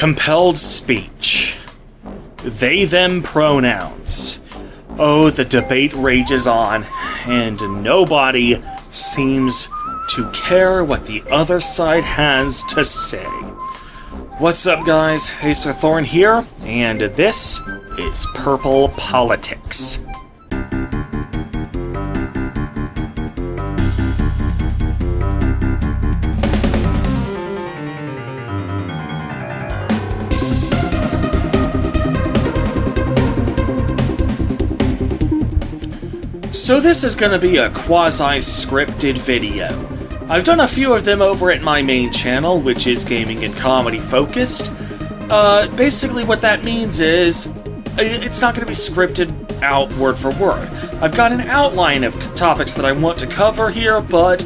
Compelled speech. They, them pronouns. Oh, the debate rages on, and nobody seems to care what the other side has to say. What's up, guys? Acerthorn here, and this is Purple Politics. So this is going to be a quasi-scripted video. I've done a few of them over at my main channel, which is gaming and comedy focused. Basically what that means is, it's not going to be scripted out word for word. I've got an outline of topics that I want to cover here, but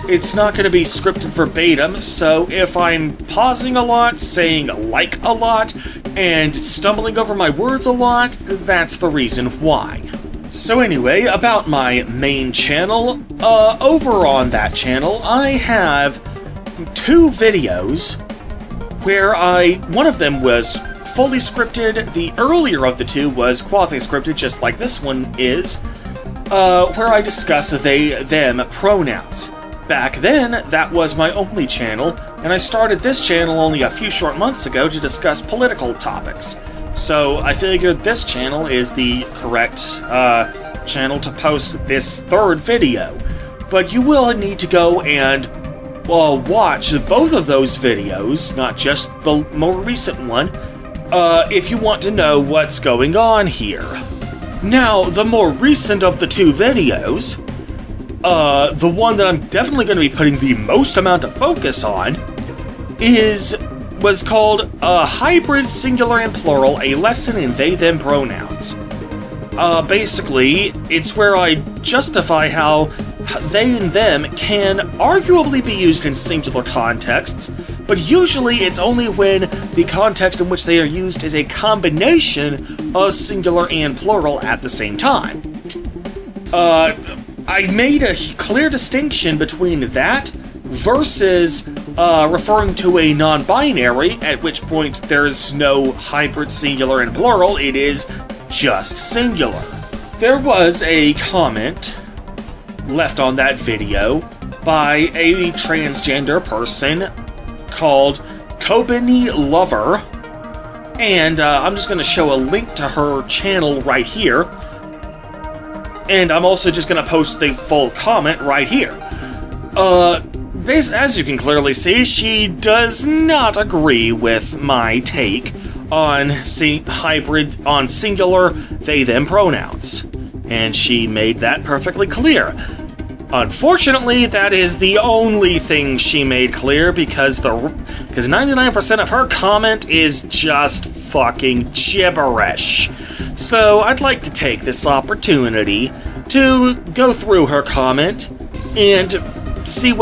it's not going to be scripted verbatim, so if I'm pausing a lot, saying like a lot, and stumbling over my words a lot, that's the reason why. So anyway, about my main channel, over on that channel, I have two videos where one of them was fully scripted, the earlier of the two was quasi-scripted, just like this one is, where I discuss they, them pronouns. Back then, that was my only channel, and I started this channel only a few short months ago to discuss political topics. So I figured this channel is the correct channel to post this third video. But you will need to go and watch both of those videos, not just the more recent one, if you want to know what's going on here. Now, the more recent of the two videos, the one that I'm definitely going to be putting the most amount of focus on was called Hybrid Singular and Plural, a lesson in they, them pronouns. Basically, it's where I justify how they and them can arguably be used in singular contexts, but usually it's only when the context in which they are used is a combination of singular and plural at the same time. I made a clear distinction between that versus referring to a non-binary, at which point there's no hybrid singular and plural, it is just singular. There was a comment left on that video by a transgender person called Kobani Lover, and I'm just going to show a link to her channel right here, and I'm also just going to post the full comment right here. As you can clearly see, she does not agree with my take on singular they-them pronouns, and she made that perfectly clear. Unfortunately, that is the only thing she made clear, because 99% of her comment is just fucking gibberish. So I'd like to take this opportunity to go through her comment and see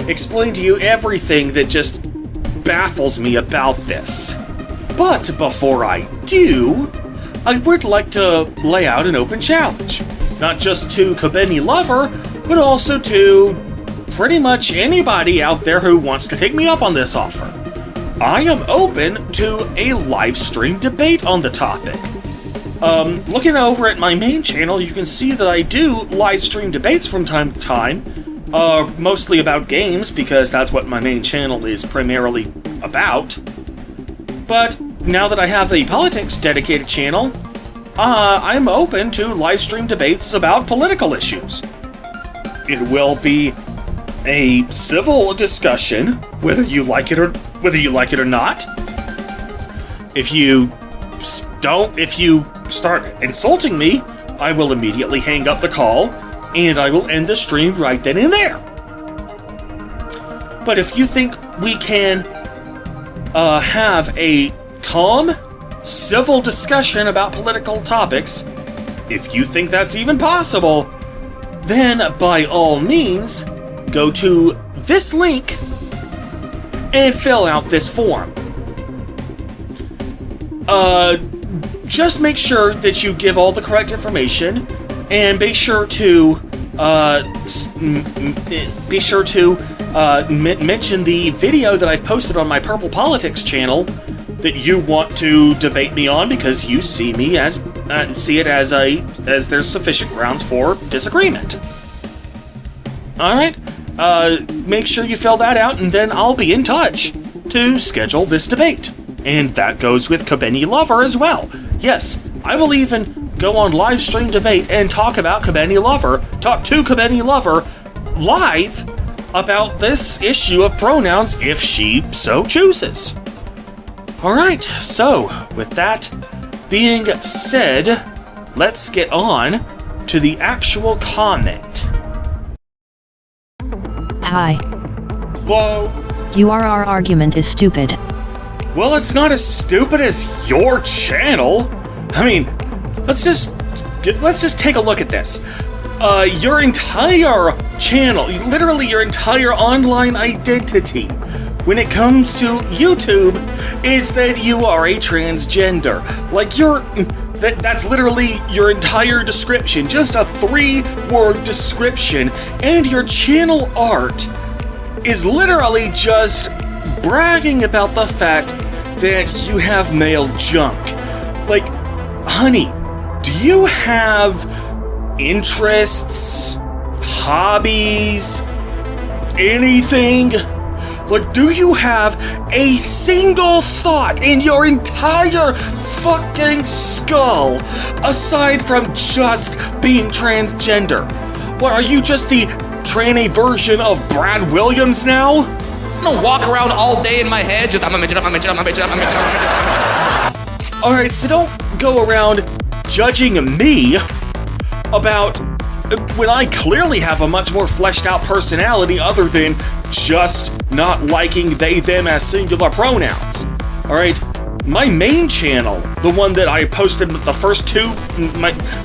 explain to you everything that just baffles me about this. But before I do, I would like to lay out an open challenge. Not just to Kobani Lover, but also to pretty much anybody out there who wants to take me up on this offer. I am open to a live stream debate on the topic. Looking over at my main channel, you can see that I do live stream debates from time to time, mostly about games, because that's what my main channel is primarily about. But now that I have a politics dedicated channel, I'm open to live stream debates about political issues. It will be a civil discussion, whether you like it or not. If you start insulting me, I will immediately hang up the call, and I will end the stream right then and there. But if you think we can have a calm, civil discussion about political topics, if you think that's even possible, then by all means, go to this link and fill out this form. Just make sure that you give all the correct information, and be sure to mention the video that I've posted on my Purple Politics channel that you want to debate me on because you see me as as there's sufficient grounds for disagreement. All right, make sure you fill that out, and then I'll be in touch to schedule this debate. And that goes with Kabeni Lover as well. Yes, I will even go on live stream debate and talk to Kabeni Lover live about this issue of pronouns if she so chooses. Alright, so with that being said, let's get on to the actual comment. Hi. Whoa. Our argument is stupid. Well, it's not as stupid as your channel. I mean, let's just take a look at this. Your entire channel, literally your entire online identity, when it comes to YouTube, is that you are a transgender. Like, that's literally your entire description, just a 3-word description, and your channel art is literally just bragging about the fact that you have male junk. Like, honey, do you have interests, hobbies, anything? Like, do you have a single thought in your entire fucking skull aside from just being transgender? What, are you just the tranny version of Brad Williams now? I'm gonna walk around all day in my head just I'm a midget. Alright, so don't go around judging me about when I clearly have a much more fleshed out personality other than just not liking they, them as singular pronouns. Alright, my main channel, the one that I posted the first two,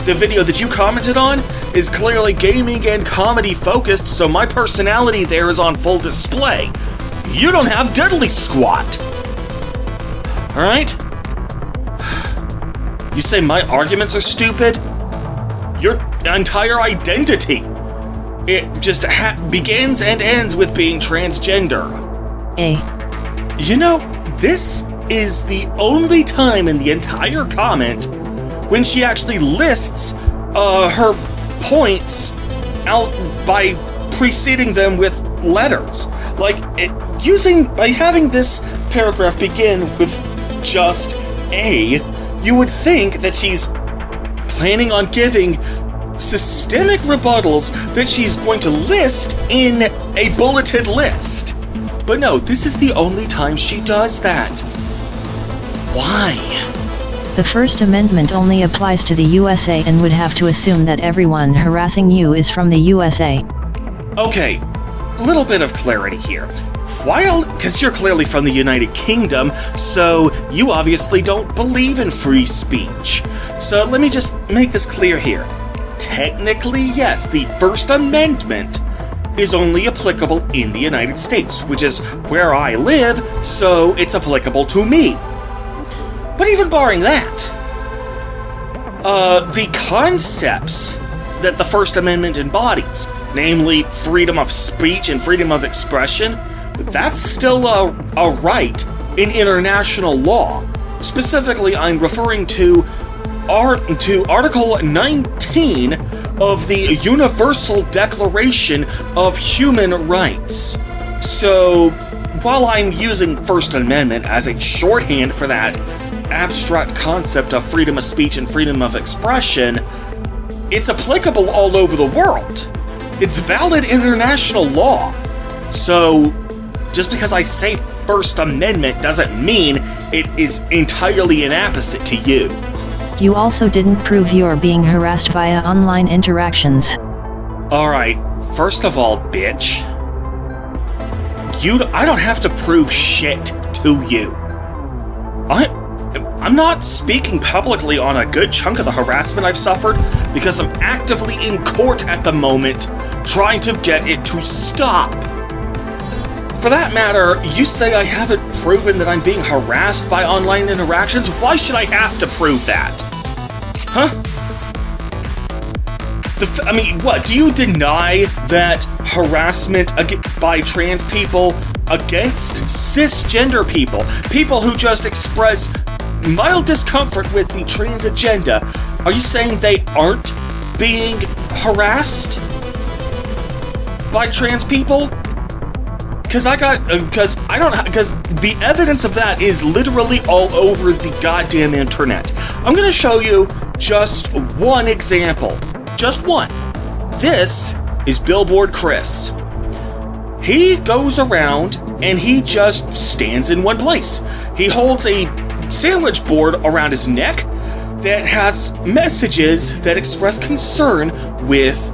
the video that you commented on, is clearly gaming and comedy focused, so my personality there is on full display. You don't have diddly squat. Alright? You say my arguments are stupid? Your entire identity, it just begins and ends with being transgender. A. You know, this is the only time in the entire comment when she actually lists her points out by preceding them with letters. Like, by having this paragraph begin with just A, you would think that she's planning on giving systemic rebuttals that she's going to list in a bulleted list. But no, this is the only time she does that. Why? The First Amendment only applies to the USA and would have to assume that everyone harassing you is from the USA. Okay, a little bit of clarity here. Because you're clearly from the United Kingdom, so you obviously don't believe in free speech. So let me just make this clear here. Technically, yes, the First Amendment is only applicable in the United States, which is where I live, so it's applicable to me. But even barring that, the concepts that the First Amendment embodies, namely freedom of speech and freedom of expression, that's still a right in international law. Specifically, I'm referring to Article 19 of the Universal Declaration of Human Rights. So, while I'm using First Amendment as a shorthand for that abstract concept of freedom of speech and freedom of expression, it's applicable all over the world. It's valid international law. So, just because I say First Amendment doesn't mean it is entirely inapposite to you. You also didn't prove you're being harassed via online interactions. Alright, first of all, bitch, I don't have to prove shit to you. I'm not speaking publicly on a good chunk of the harassment I've suffered because I'm actively in court at the moment trying to get it to stop. For that matter, you say I haven't proven that I'm being harassed by online interactions? Why should I have to prove that? Huh? I mean, what? Do you deny that harassment by trans people against cisgender people, people who just express mild discomfort with the trans agenda, are you saying they aren't being harassed by trans people? Because the evidence of that is literally all over the goddamn internet. I'm gonna show you just one example. Just one. This is Billboard Chris. He goes around and he just stands in one place. He holds a sandwich board around his neck that has messages that express concern with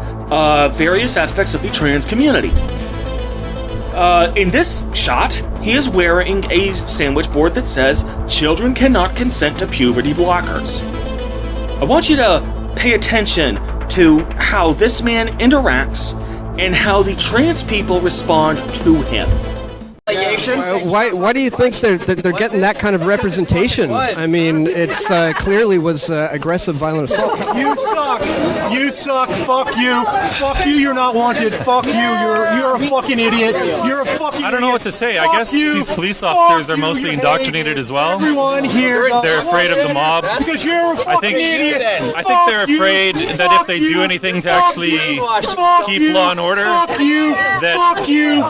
various aspects of the trans community. In this shot, he is wearing a sandwich board that says, "Children cannot consent to puberty blockers." I want you to pay attention to how this man interacts and how the trans people respond to him. Why do you think they're getting that kind of representation? I mean, it's clearly was aggressive, violent assault. You suck. You suck. Fuck you. Fuck you. You're not wanted. Fuck you. You're a fucking idiot. You're a fucking idiot. I don't know what to say. I guess these police officers are mostly indoctrinated as well. Everyone here. They're afraid of the mob. Because you're a fucking idiot. I think they're afraid that if they do anything to actually keep law and order, that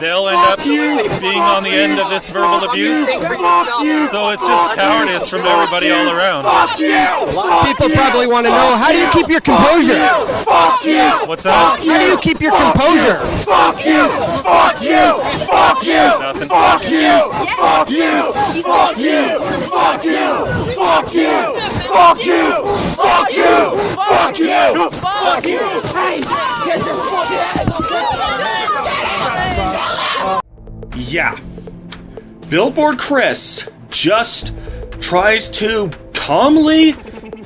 they'll end up being on the end of this verbal abuse. So it's just cowardice from everybody all around. People probably want to know, how do you keep your composure? What's that? How do you keep your composure? Fuck you! Fuck you! Fuck you! Nothing. Fuck you! Fuck you! Fuck you! Fuck you! Fuck you! Fuck you! Fuck you! Fuck you! Fuck you! Hey! Get your fucking Yeah. Billboard Chris just tries to calmly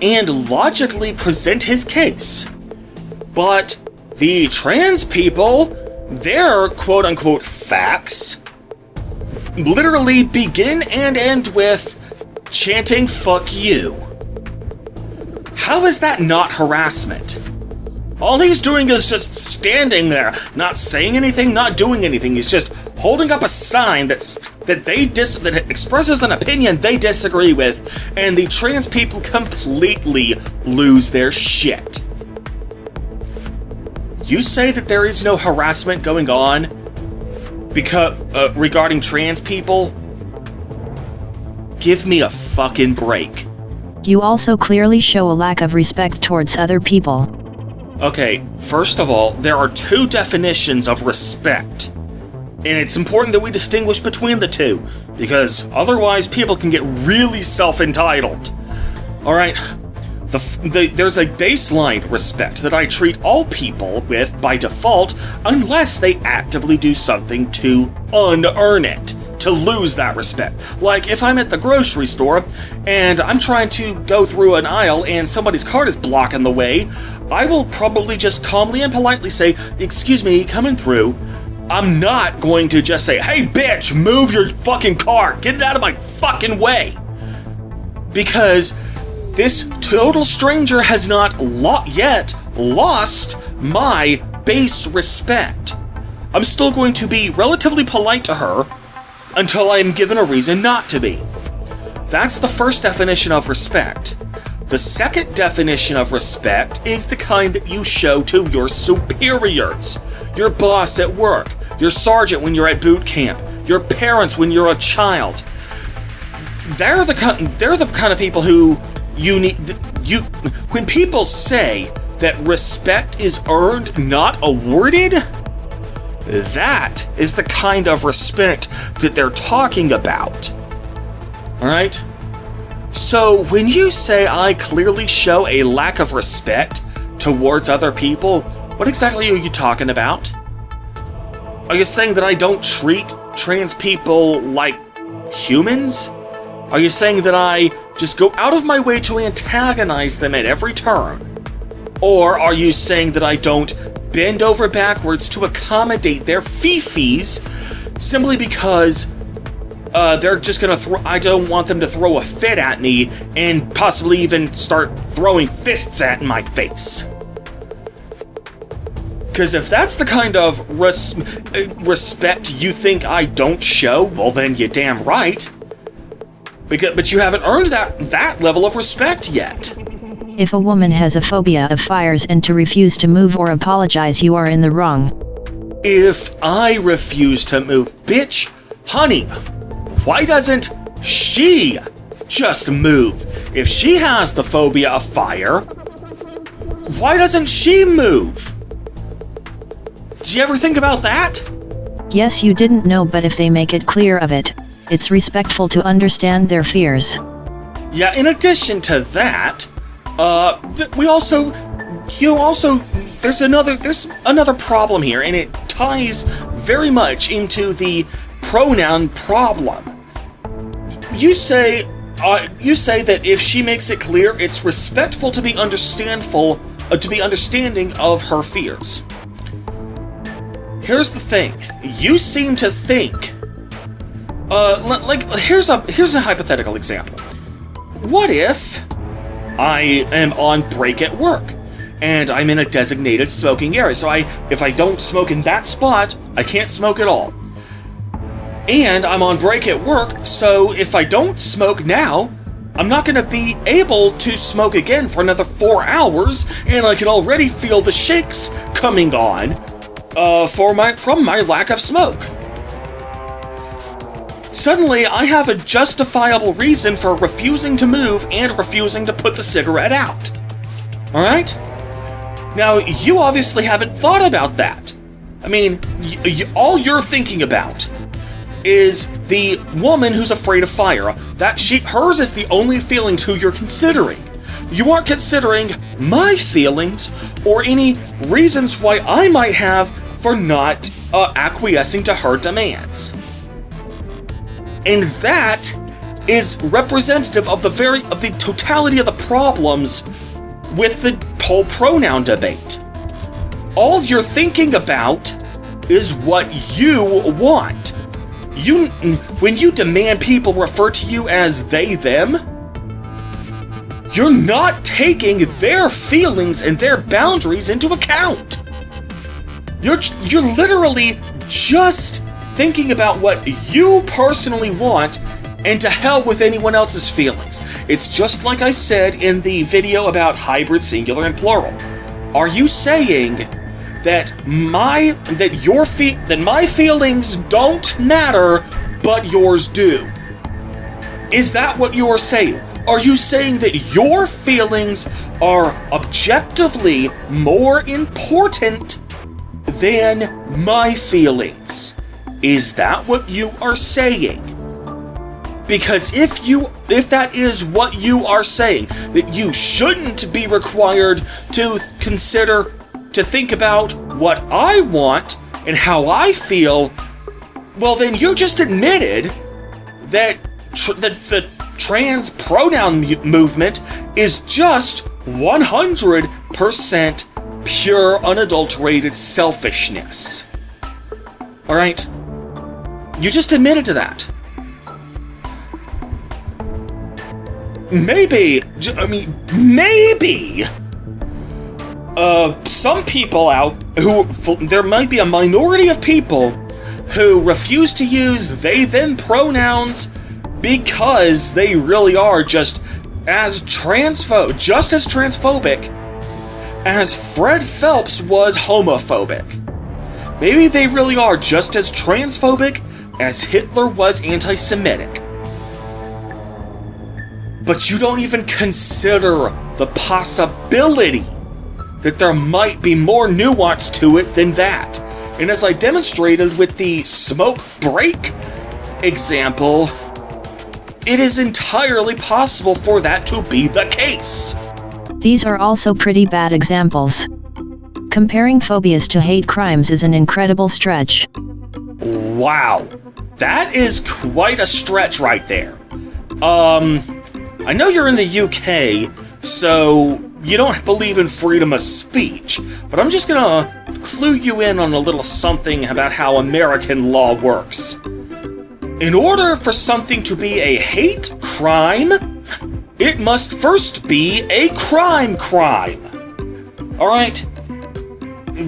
and logically present his case. But the trans people, their quote-unquote facts, literally begin and end with chanting "fuck you." How is that not harassment? All he's doing is just standing there, not saying anything, not doing anything. He's just holding up a sign that expresses an opinion they disagree with, and the trans people completely lose their shit. You say that there is no harassment going on regarding trans people? Give me a fucking break. You also clearly show a lack of respect towards other people. Okay, first of all, there are two definitions of respect. And it's important that we distinguish between the two, because otherwise people can get really self-entitled. Alright, there's a baseline respect that I treat all people with by default, unless they actively do something to unearn it, to lose that respect. Like, if I'm at the grocery store, and I'm trying to go through an aisle and somebody's cart is blocking the way, I will probably just calmly and politely say, "Excuse me, coming through." I'm not going to just say, "Hey bitch, move your fucking cart, get it out of my fucking way." Because this total stranger has not yet lost my base respect. I'm still going to be relatively polite to her until I am given a reason not to be. That's the first definition of respect. The second definition of respect is the kind that you show to your superiors. Your boss at work, your sergeant when you're at boot camp, your parents when you're a child. They're the kind of people who when people say that respect is earned, not awarded, that is the kind of respect that they're talking about. Alright? So, when you say I clearly show a lack of respect towards other people, what exactly are you talking about? Are you saying that I don't treat trans people like humans? Are you saying that I just go out of my way to antagonize them at every turn? Or are you saying that I don't bend over backwards to accommodate their fifis simply because they're just gonna I don't want them to throw a fit at me and possibly even start throwing fists at my face? Because if that's the kind of respect you think I don't show, well then you're damn right. But you haven't earned that level of respect yet. If a woman has a phobia of fires and to refuse to move or apologize, you are in the wrong. If I refuse to move, bitch, honey, why doesn't she just move? If she has the phobia of fire, why doesn't she move? Did you ever think about that? Yes, you didn't know, but if they make it clear of it, it's respectful to understand their fears. Yeah, in addition to that, there's another problem here, and it ties very much into the pronoun problem. You say that if she makes it clear, it's respectful to be understanding of her fears. Here's the thing. You seem to think, here's a hypothetical example. What if I am on break at work, and I'm in a designated smoking area, so if I don't smoke in that spot, I can't smoke at all. And I'm on break at work, so if I don't smoke now, I'm not going to be able to smoke again for another 4 hours, and I can already feel the shakes coming on from my lack of smoke. Suddenly, I have a justifiable reason for refusing to move and refusing to put the cigarette out. Alright? Now, you obviously haven't thought about that. I mean, all you're thinking about is the woman who's afraid of fire. Hers is the only feelings who you're considering. You aren't considering my feelings or any reasons why I might have for not acquiescing to her demands. And that is representative of the totality of the problems with the whole pronoun debate. All you're thinking about is what you want. When you demand people refer to you as they, them, you're not taking their feelings and their boundaries into account. You're literally just thinking about what you personally want, and to hell with anyone else's feelings. It's just like I said in the video about hybrid singular and plural. Are you saying that my feelings don't matter, but yours do? Is that what you are saying? Are you saying that your feelings are objectively more important than my feelings? Is that what you are saying? Because if that is what you are saying, that you shouldn't be required to think about what I want and how I feel, well then you just admitted that the trans pronoun movement is just 100% pure, unadulterated selfishness. Alright? You just admitted to that. Maybe some people there might be a minority of people who refuse to use they, them pronouns because they really are just as transphobic as Fred Phelps was homophobic. Maybe they really are just as transphobic as Hitler was anti-Semitic. But you don't even consider the possibility that there might be more nuance to it than that. And as I demonstrated with the smoke break example, it is entirely possible for that to be the case. These are also pretty bad examples. Comparing phobias to hate crimes is an incredible stretch. Wow. That is quite a stretch right there. I know you're in the UK, so you don't believe in freedom of speech, but I'm just gonna clue you in on a little something about how American law works. In order for something to be a hate crime, it must first be a crime. Alright?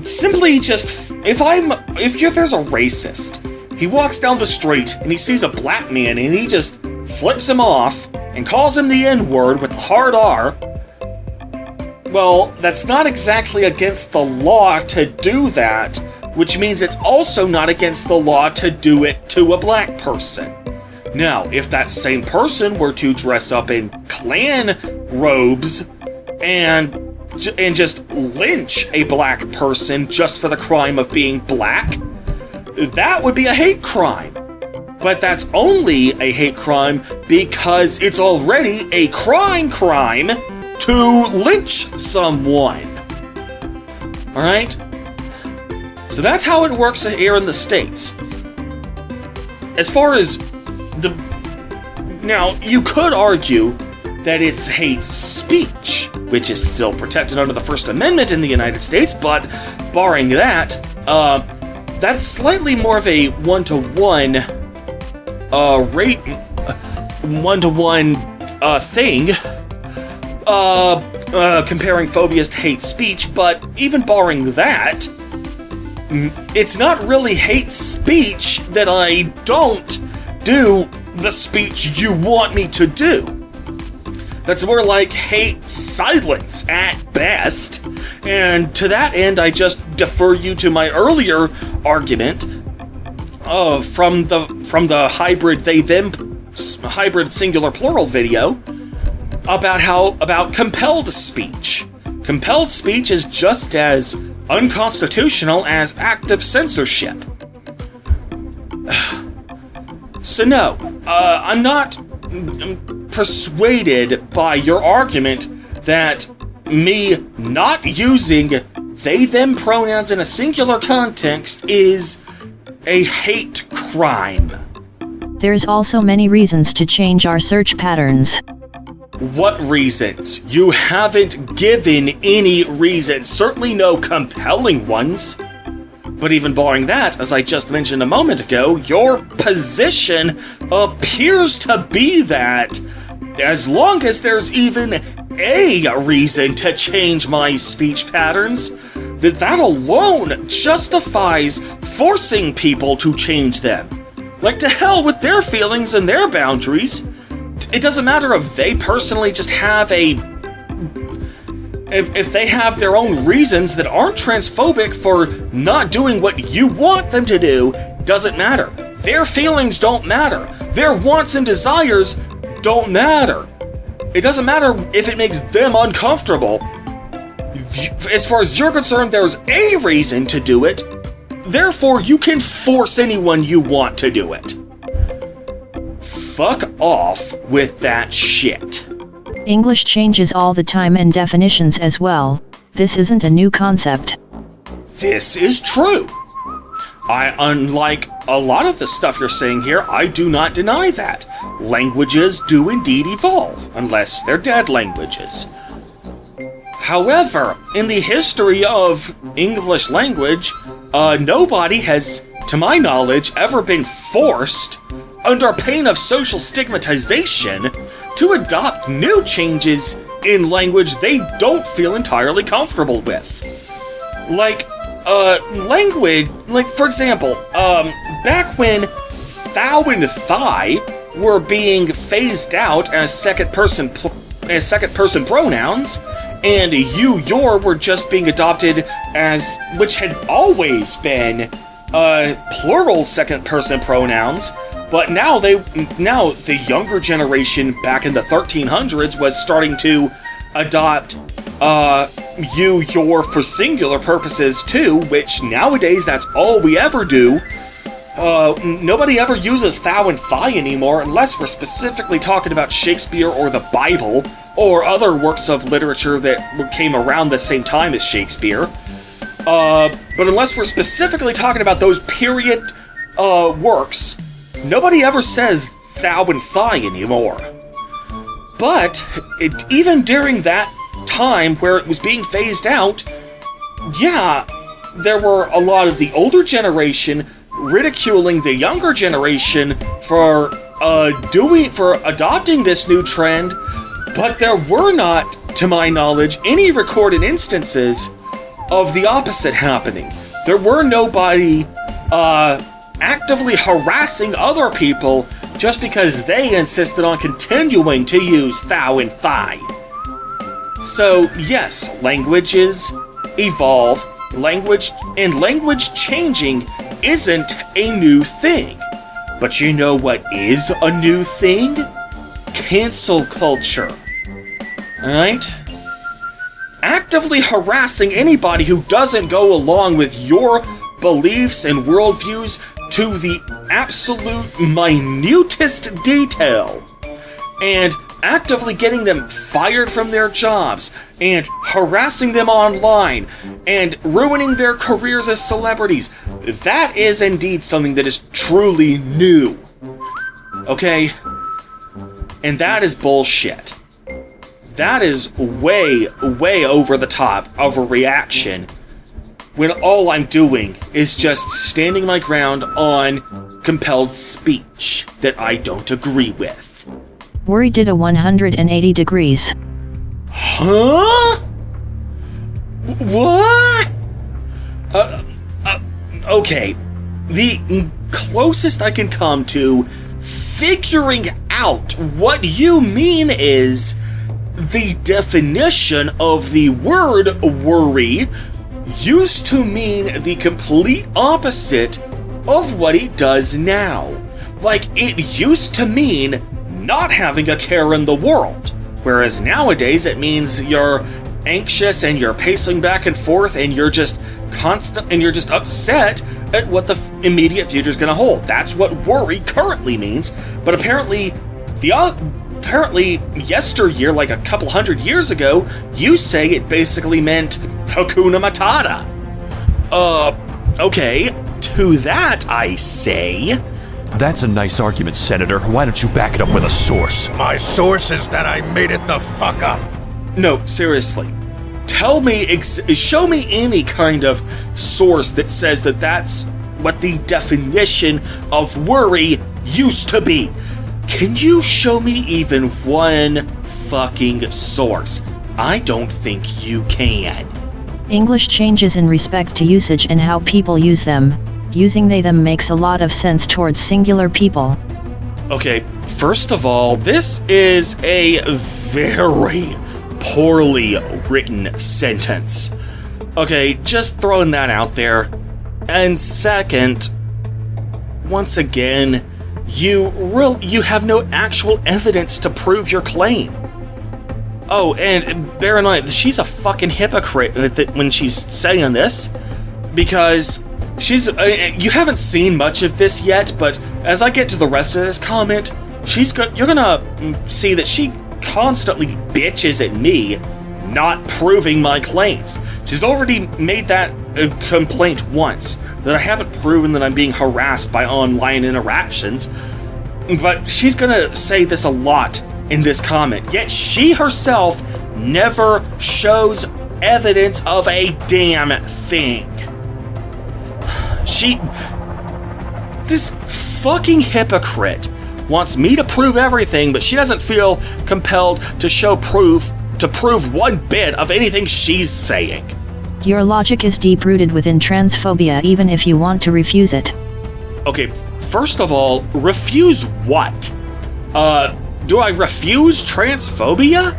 simply just, if there's a racist, he walks down the street and he sees a black man and he just flips him off and calls him the N-word with the hard R, well, that's not exactly against the law to do that, which means it's also not against the law to do it to a black person. Now, if that same person were to dress up in Klan robes and just lynch a black person just for the crime of being black, that would be a hate crime. But that's only a hate crime because it's already a crime to lynch someone. Alright? So that's how it works here in the States. As far as now, you could argue that it's hate speech, which is still protected under the First Amendment in the United States, but barring that, that's slightly more of a one-to-one thing, comparing phobias to hate speech, but even barring that, it's not really hate speech that I don't do the speech you want me to do. That's more like hate silence at best, and to that end I just defer you to my earlier argument from the hybrid singular plural video about compelled speech. Compelled speech is just as unconstitutional as active censorship. So no, I'm not persuaded by your argument that me not using they-them pronouns in a singular context is a hate crime. There's also many reasons to change our search patterns. What reasons? You haven't given any reasons, certainly no compelling ones. But even barring that, as I just mentioned a moment ago, your position appears to be that as long as there's even a reason to change my speech patterns, that alone justifies forcing people to change them. Like, to hell with their feelings and their boundaries. It doesn't matter if they personally just have if they have their own reasons that aren't transphobic for not doing what you want them to do, doesn't matter. Their feelings don't matter. Their wants and desires don't matter. It doesn't matter if it makes them uncomfortable. As far as you're concerned, there's a reason to do it. Therefore, you can force anyone you want to do it. Fuck off with that shit. English changes all the time and definitions as well. This isn't a new concept. This is true. Unlike a lot of the stuff you're saying here, I do not deny that. Languages do indeed evolve, unless they're dead languages. However, in the history of English language, nobody has, to my knowledge, ever been forced, under pain of social stigmatization, to adopt new changes in language they don't feel entirely comfortable with. For example, back when thou and thy were being phased out as second person pronouns, and you, your were just being adopted as, which had always been plural second person pronouns. But now the younger generation back in the 1300s was starting to adopt you, your for singular purposes too, which nowadays that's all we ever do. Nobody ever uses thou and thy anymore unless we're specifically talking about Shakespeare or the Bible or other works of literature that came around the same time as Shakespeare. But unless we're specifically talking about those period works, nobody ever says thou and thy anymore. But even during that time where it was being phased out, yeah, there were a lot of the older generation ridiculing the younger generation for adopting this new trend, but there were not, to my knowledge, any recorded instances of the opposite happening. There were nobody actively harassing other people just because they insisted on continuing to use thou and thy. So, yes, languages evolve, language changing isn't a new thing. But you know what is a new thing? Cancel culture. Alright? Actively harassing anybody who doesn't go along with your beliefs and worldviews to the absolute minutest detail, and actively getting them fired from their jobs, and harassing them online, and ruining their careers as celebrities, that is indeed something that is truly new. Okay? And that is bullshit. That is way, way over the top of a reaction when all I'm doing is just standing my ground on compelled speech that I don't agree with. Worry did a 180 degrees. Huh? What? Okay. The closest I can come to figuring out what you mean is the definition of the word worry used to mean the complete opposite of what it does now. Like, it used to mean not having a care in the world, whereas nowadays it means you're anxious and you're pacing back and forth and you're just upset at what the immediate future is going to hold. That's what worry currently means, but apparently yesteryear, like a couple hundred years ago, you say it basically meant Hakuna Matata. Okay, to that I say... That's a nice argument, Senator. Why don't you back it up with a source? My source is that I made it the fuck up. No, seriously. Show me any kind of source that says that that's what the definition of worry used to be. Can you show me even one fucking source? I don't think you can. English changes in respect to usage and how people use them. Using they them makes a lot of sense towards singular people. Okay, first of all, this is a very poorly written sentence. Okay, just throwing that out there. And second, once again, you have no actual evidence to prove your claim. Oh, and bear in mind, she's a fucking hypocrite when she's saying this, because you haven't seen much of this yet, but as I get to the rest of this comment, you're gonna see that she constantly bitches at me not proving my claims. She's already made that complaint once, that I haven't proven that I'm being harassed by online interactions, but she's gonna say this a lot in this comment, yet she herself never shows evidence of a damn thing. This fucking hypocrite wants me to prove everything, but she doesn't feel compelled to prove one bit of anything she's saying. Your logic is deep-rooted within transphobia even if you want to refuse it. Okay, first of all, refuse what? Do I refuse transphobia?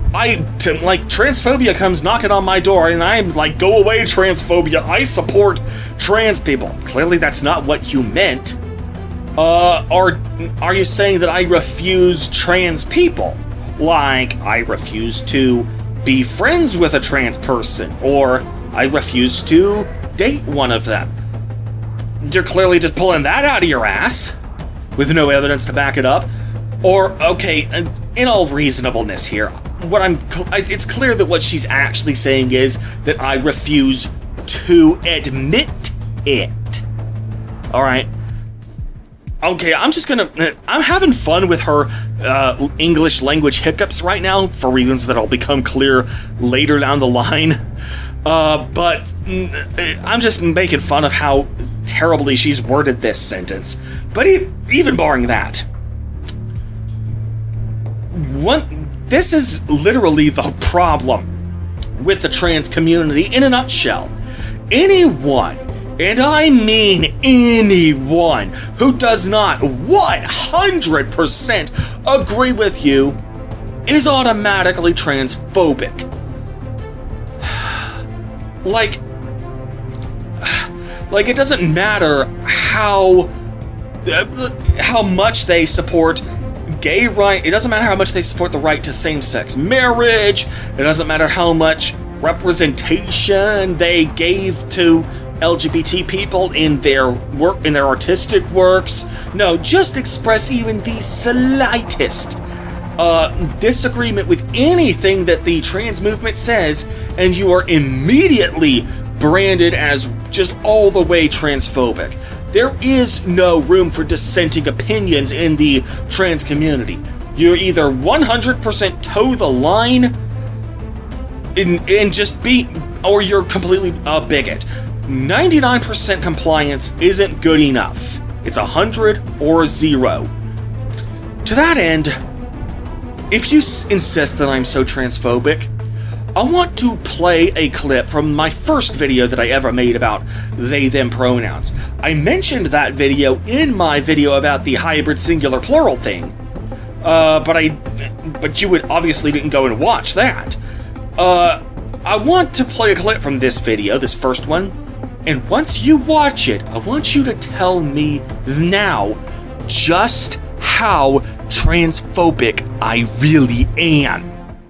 Transphobia comes knocking on my door and I'm like, go away, transphobia, I support trans people. Clearly that's not what you meant. Or are you saying that I refuse trans people? Like, I refuse to be friends with a trans person, or I refuse to date one of them. You're clearly just pulling that out of your ass, with no evidence to back it up. Or, okay, in all reasonableness here, it's clear that what she's actually saying is that I refuse to admit it. Alright. Okay, I'm having fun with her English language hiccups right now, for reasons that'll become clear later down the line. But I'm just making fun of how terribly she's worded this sentence. But even barring that, this is literally the problem with the trans community in a nutshell. Anyone, and I mean anyone, who does not 100% agree with you is automatically transphobic. Like it doesn't matter how much they support gay right. It doesn't matter how much they support the right to same-sex marriage. It doesn't matter how much representation they gave to LGBT people in their work, in their artistic works. No, just express even the slightest disagreement with anything that the trans movement says, and you are immediately branded as just all the way transphobic. There is no room for dissenting opinions in the trans community. You're either 100% toe the line and just be, or you're completely a bigot. 99% compliance isn't good enough. It's 100 or 0. To that end, if you insist that I'm so transphobic, I want to play a clip from my first video that I ever made about they/them pronouns. I mentioned that video in my video about the hybrid singular plural thing, but you would obviously didn't go and watch that. I want to play a clip from this video, this first one, and once you watch it, I want you to tell me now just how transphobic I really am.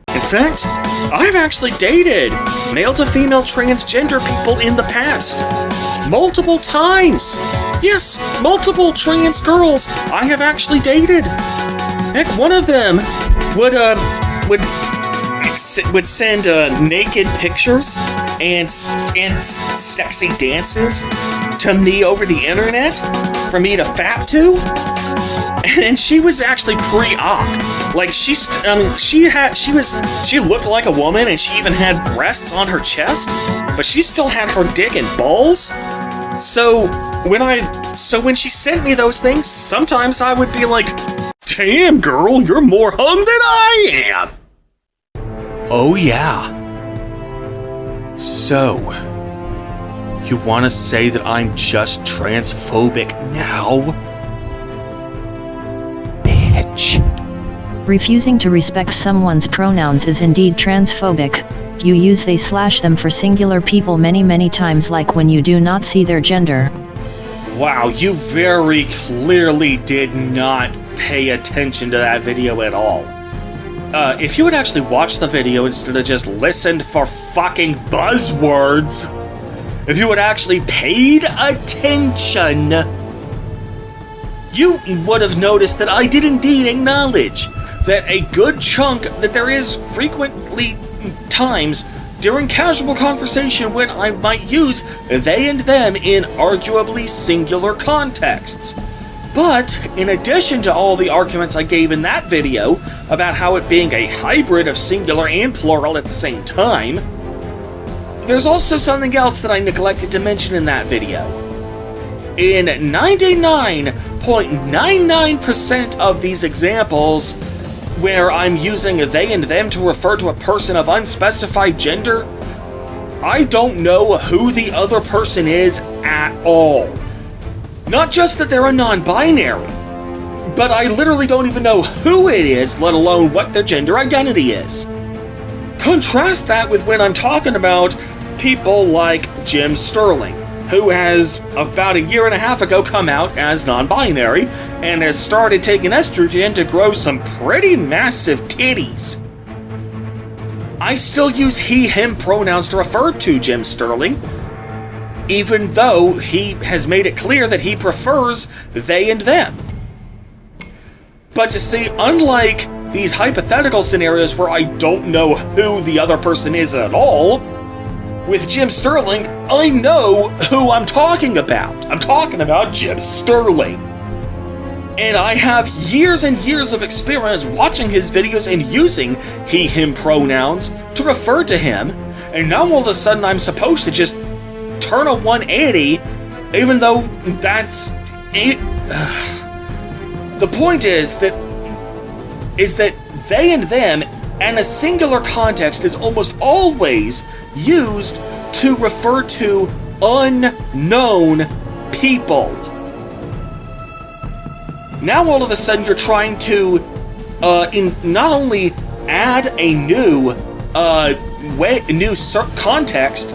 In fact, I've actually dated male to female transgender people in the past. Multiple times. Yes, multiple trans girls I have actually dated. Heck, one of them would send naked pictures and sexy dances to me over the internet for me to fap to. And she was actually pre-op. Like she looked like a woman, and she even had breasts on her chest, but she still had her dick and balls. So when she sent me those things, sometimes I would be like, "Damn, girl, you're more hung than I am." Oh yeah. So, you want to say that I'm just transphobic now? Bitch. Refusing to respect someone's pronouns is indeed transphobic. You use they/them for singular people many times, like when you do not see their gender. Wow, you very clearly did not pay attention to that video at all. If you would actually watch the video instead of just listened for fucking buzzwords, if you would actually paid attention, you would have noticed that I did indeed acknowledge that a good chunk, that there is frequently times during casual conversation when I might use they and them in arguably singular contexts. But, in addition to all the arguments I gave in that video about how it being a hybrid of singular and plural at the same time, there's also something else that I neglected to mention in that video. In 99.99% of these examples, where I'm using they and them to refer to a person of unspecified gender, I don't know who the other person is at all. Not just that they're a non-binary, but I literally don't even know who it is, let alone what their gender identity is. Contrast that with when I'm talking about people like Jim Sterling, who has about a year and a half ago come out as non-binary and has started taking estrogen to grow some pretty massive titties. I still use he/him pronouns to refer to Jim Sterling, even though he has made it clear that he prefers they and them. But you see, unlike these hypothetical scenarios where I don't know who the other person is at all, with Jim Sterling, I know who I'm talking about. I'm talking about Jim Sterling. And I have years and years of experience watching his videos and using he/him pronouns to refer to him, and now all of a sudden I'm supposed to just turn a 180, even though that's it. The point is that they and them and a singular context is almost always used to refer to unknown people. Now all of a sudden you're trying to not only add a new context.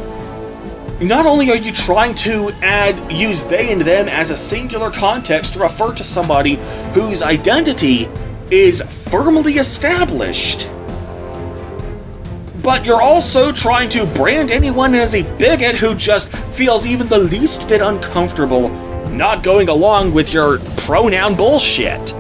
Not only are you trying to use they and them as a singular context to refer to somebody whose identity is firmly established, but you're also trying to brand anyone as a bigot who just feels even the least bit uncomfortable not going along with your pronoun bullshit.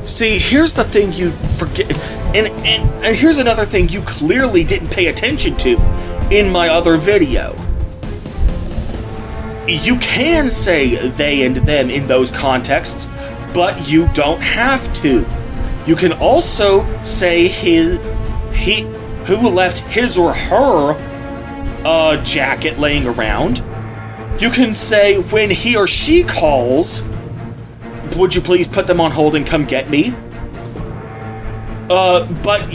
See, here's the thing you forget, and here's another thing you clearly didn't pay attention to in my other video. You can say they and them in those contexts, but you don't have to. You can also say he who left his or her jacket laying around. You can say when he or she calls, would you please put them on hold and come get me? But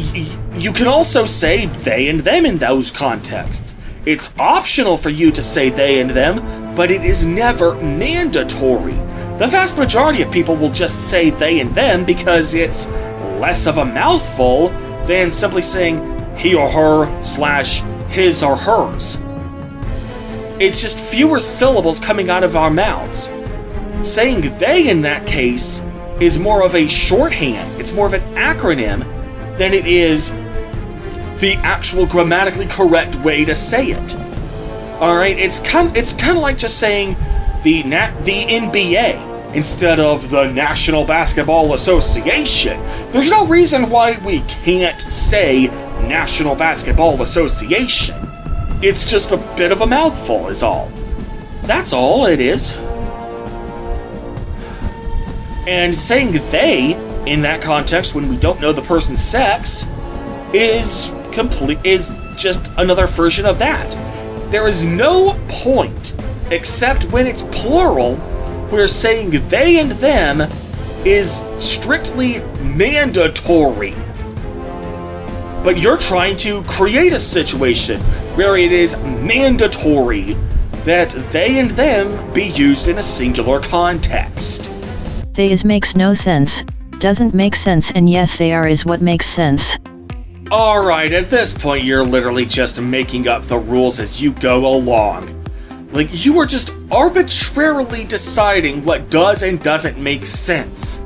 you can also say they and them in those contexts. It's optional for you to say they and them, but it is never mandatory. The vast majority of people will just say they and them because it's less of a mouthful than simply saying he or her / his or hers. It's just fewer syllables coming out of our mouths. Saying they in that case is more of a shorthand, it's more of an acronym than it is the actual grammatically correct way to say it. Alright, it's kind of like just saying the NBA instead of the National Basketball Association. There's no reason why we can't say National Basketball Association. It's just a bit of a mouthful is all. That's all it is. And saying they in that context when we don't know the person's sex is just another version of that. There is no point, except when it's plural, where saying they and them is strictly mandatory. But you're trying to create a situation where it is mandatory that they and them be used in a singular context. They is makes no sense, doesn't make sense, and yes they are is what makes sense. Alright, at this point you're literally just making up the rules as you go along. Like, you are just arbitrarily deciding what does and doesn't make sense.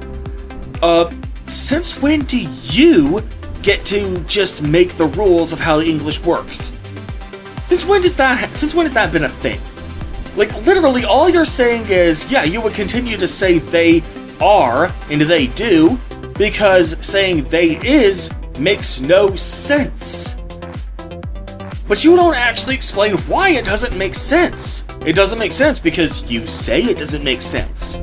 Since when do you get to just make the rules of how English works? Since when has that been a thing? Like, literally all you're saying is, yeah, you would continue to say they are and they do, because saying they is makes no sense. But you don't actually explain why it doesn't make sense. It doesn't make sense because you say it doesn't make sense.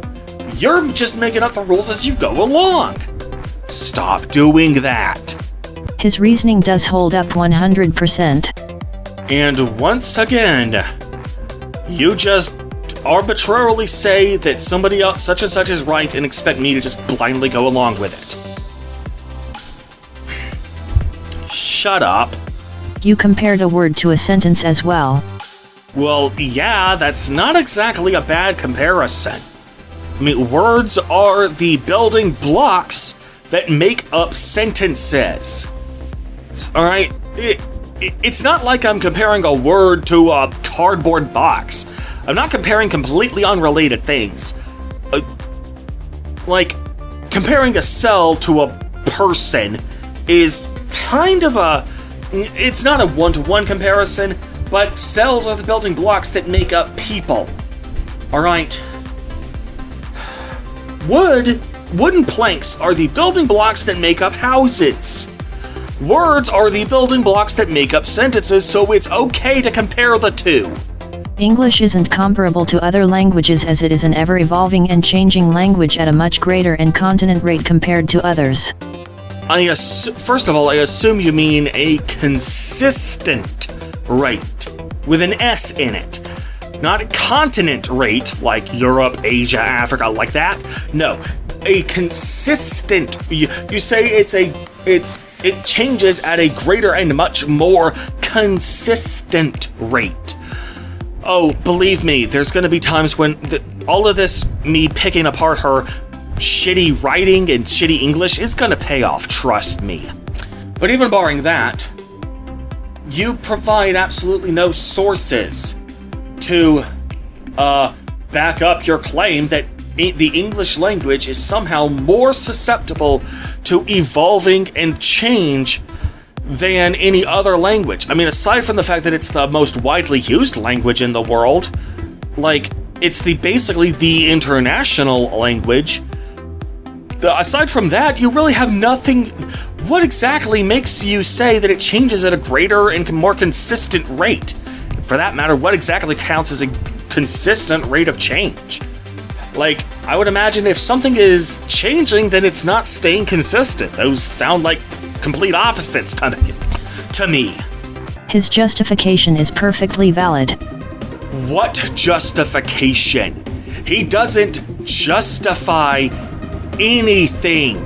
You're just making up the rules as you go along. Stop doing that. His reasoning does hold up 100%. And once again, you just arbitrarily say that somebody else, such and such, is right and expect me to just blindly go along with it. Shut up. You compared a word to a sentence as well. Well, yeah, that's not exactly a bad comparison. I mean, words are the building blocks that make up sentences. Alright? It's not like I'm comparing a word to a cardboard box. I'm not comparing completely unrelated things. Like, comparing a cell to a person is kind of a... It's not a one-to-one comparison, but cells are the building blocks that make up people. Alright? Wooden planks are the building blocks that make up houses. Words are the building blocks that make up sentences, so it's okay to compare the two. English isn't comparable to other languages as it is an ever-evolving and changing language at a much greater and continent rate compared to others. First of all, I assume you mean a consistent rate, with an S in it. Not a continent rate, like Europe, Asia, Africa, like that. No, a consistent. You say it changes at a greater and much more consistent rate. Oh, believe me, there's going to be times when all of this, me picking apart her shitty writing and shitty English, is going to pay off, trust me. But even barring that, you provide absolutely no sources to back up your claim that the English language is somehow more susceptible to evolving and change than any other language. I mean, aside from the fact that it's the most widely used language in the world, like, it's basically the international language. Aside from that, you really have nothing. What exactly makes you say that it changes at a greater and more consistent rate? For that matter, what exactly counts as a consistent rate of change? Like, I would imagine if something is changing, then it's not staying consistent. Those sound like complete opposites to me. His justification is perfectly valid. What justification? He doesn't justify anything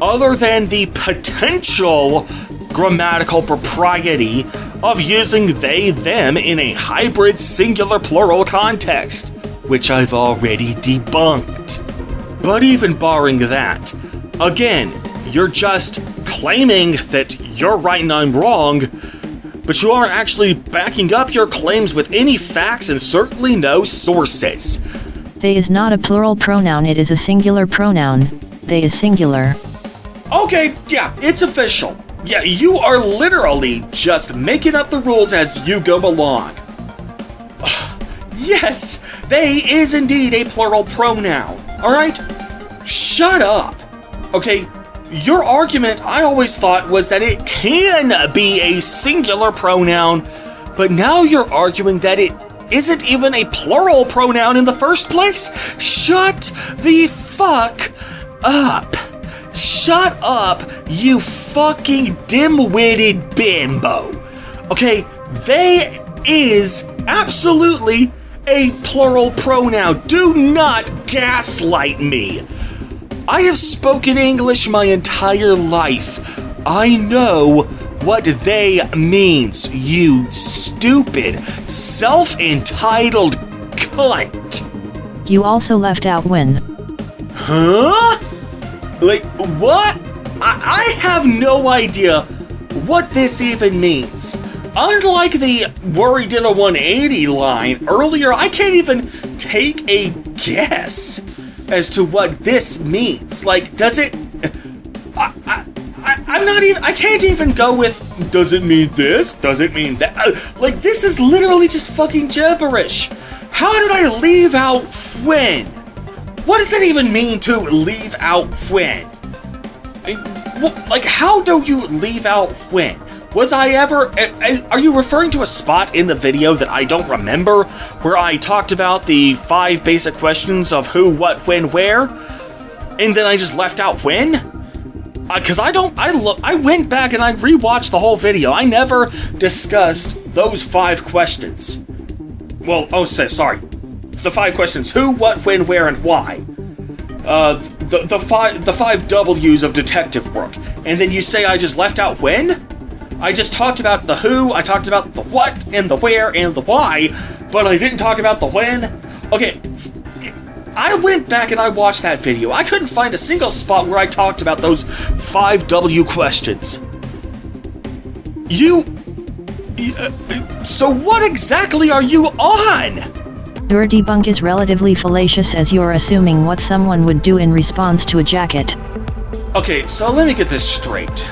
other than the potential grammatical propriety of using they, them in a hybrid singular plural context, which I've already debunked. But even barring that, again, you're just claiming that you're right and I'm wrong, but you aren't actually backing up your claims with any facts and certainly no sources. They is not a plural pronoun, it is a singular pronoun. They is singular. Okay, yeah, it's official. Yeah, you are literally just making up the rules as you go along. Yes, they is indeed a plural pronoun, alright? Shut up. Okay, your argument, I always thought, was that it can be a singular pronoun, but now you're arguing that it isn't even a plural pronoun in the first place? Shut the fuck up. Shut up, you fucking dim-witted bimbo. Okay, they is absolutely a plural pronoun. Do not gaslight me. I have spoken English my entire life. I know what they means, you stupid, self-entitled cunt. You also left out when. Huh? Like, what? I have no idea what this even means. Unlike the worried in a 180 line earlier, I can't even take a guess as to what this means. Like, does it... I'm not even... I can't even go with, does it mean this? Does it mean that? Like, this is literally just fucking gibberish. How did I leave out when? What does it even mean to leave out when? Like, how do you leave out when? Was I ever... Are you referring to a spot in the video that I don't remember, where I talked about the 5 basic questions of who, what, when, where? And then I just left out when? Because I went back and I rewatched the whole video. I never discussed those 5 questions. Well, sorry. The 5 questions: who, what, when, where, and why. The 5 W's of detective work. And then you say I just left out when? I just talked about the who, I talked about the what, and the where, and the why, but I didn't talk about the when. Okay, I went back and I watched that video. I couldn't find a single spot where I talked about those 5 W questions. So what exactly are you on? Your debunk is relatively fallacious, as you're assuming what someone would do in response to a jacket. Okay, so let me get this straight.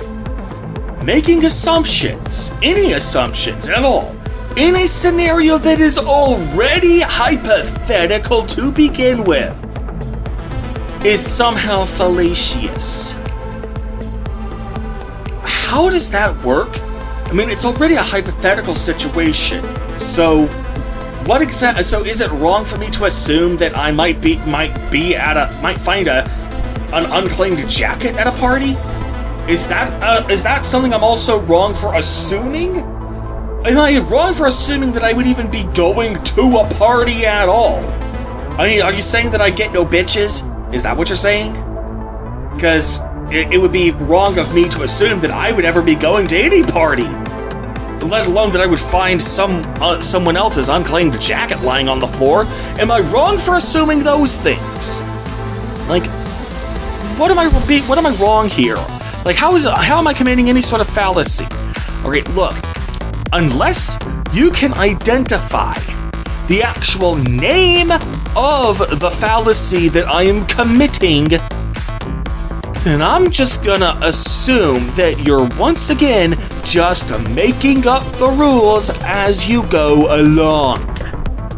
Making assumptions, any assumptions at all, in a scenario that is already hypothetical to begin with, is somehow fallacious. How does that work? I mean, it's already a hypothetical situation, so what exactly? So is it wrong for me to assume that I might find an unclaimed jacket at a party? Is that something I'm also wrong for assuming? Am I wrong for assuming that I would even be going to a party at all? I mean, are you saying that I get no bitches? Is that what you're saying? Because it would be wrong of me to assume that I would ever be going to any party, let alone that I would find someone else's unclaimed jacket lying on the floor. Am I wrong for assuming those things? Like, what am I wrong here? Like, how am I committing any sort of fallacy? Okay, look, unless you can identify the actual name of the fallacy that I am committing, then I'm just gonna assume that you're once again just making up the rules as you go along.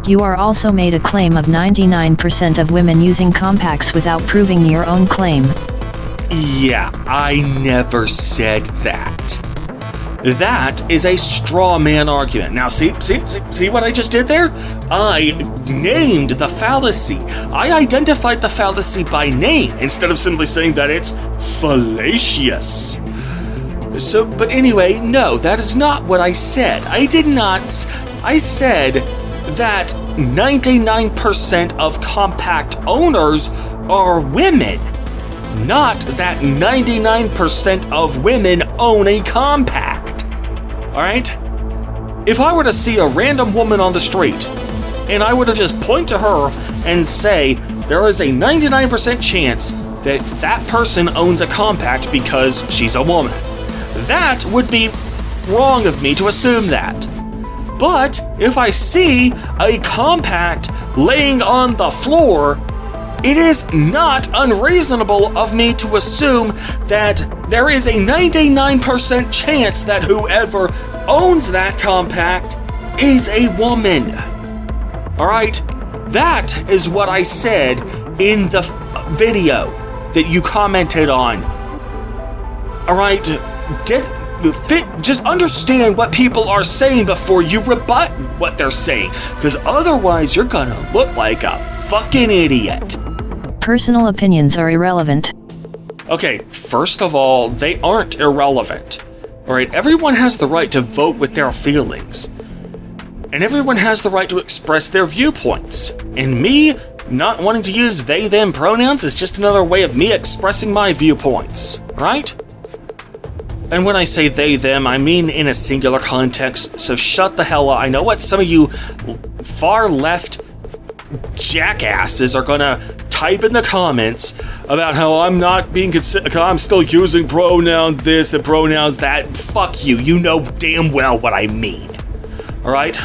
You are also made a claim of 99% of women using compacts without proving your own claim. Yeah, I never said that. That is a straw man argument. Now, see what I just did there? I named the fallacy. I identified the fallacy by name instead of simply saying that it's fallacious. So, but anyway, no, that is not what I said. I said that 99% of compact owners are women. Not that 99% of women own a compact. Alright? If I were to see a random woman on the street, and I were to just point to her and say, there is a 99% chance that that person owns a compact because she's a woman, that would be wrong of me to assume that. But if I see a compact laying on the floor, it is not unreasonable of me to assume that there is a 99% chance that whoever owns that compact is a woman. Alright? That is what I said in the video that you commented on. Alright? Just understand what people are saying before you rebut what they're saying, because otherwise you're gonna look like a fucking idiot. Personal opinions are irrelevant. Okay, first of all, they aren't irrelevant. Alright, everyone has the right to vote with their feelings. And everyone has the right to express their viewpoints. And me not wanting to use they, them pronouns is just another way of me expressing my viewpoints, right? And when I say they, them, I mean in a singular context, so shut the hell up. I know what some of you far left jackasses are gonna type in the comments about how I'm not being I'm still using pronouns this and pronouns that. Fuck you. You know damn well what I mean. Alright?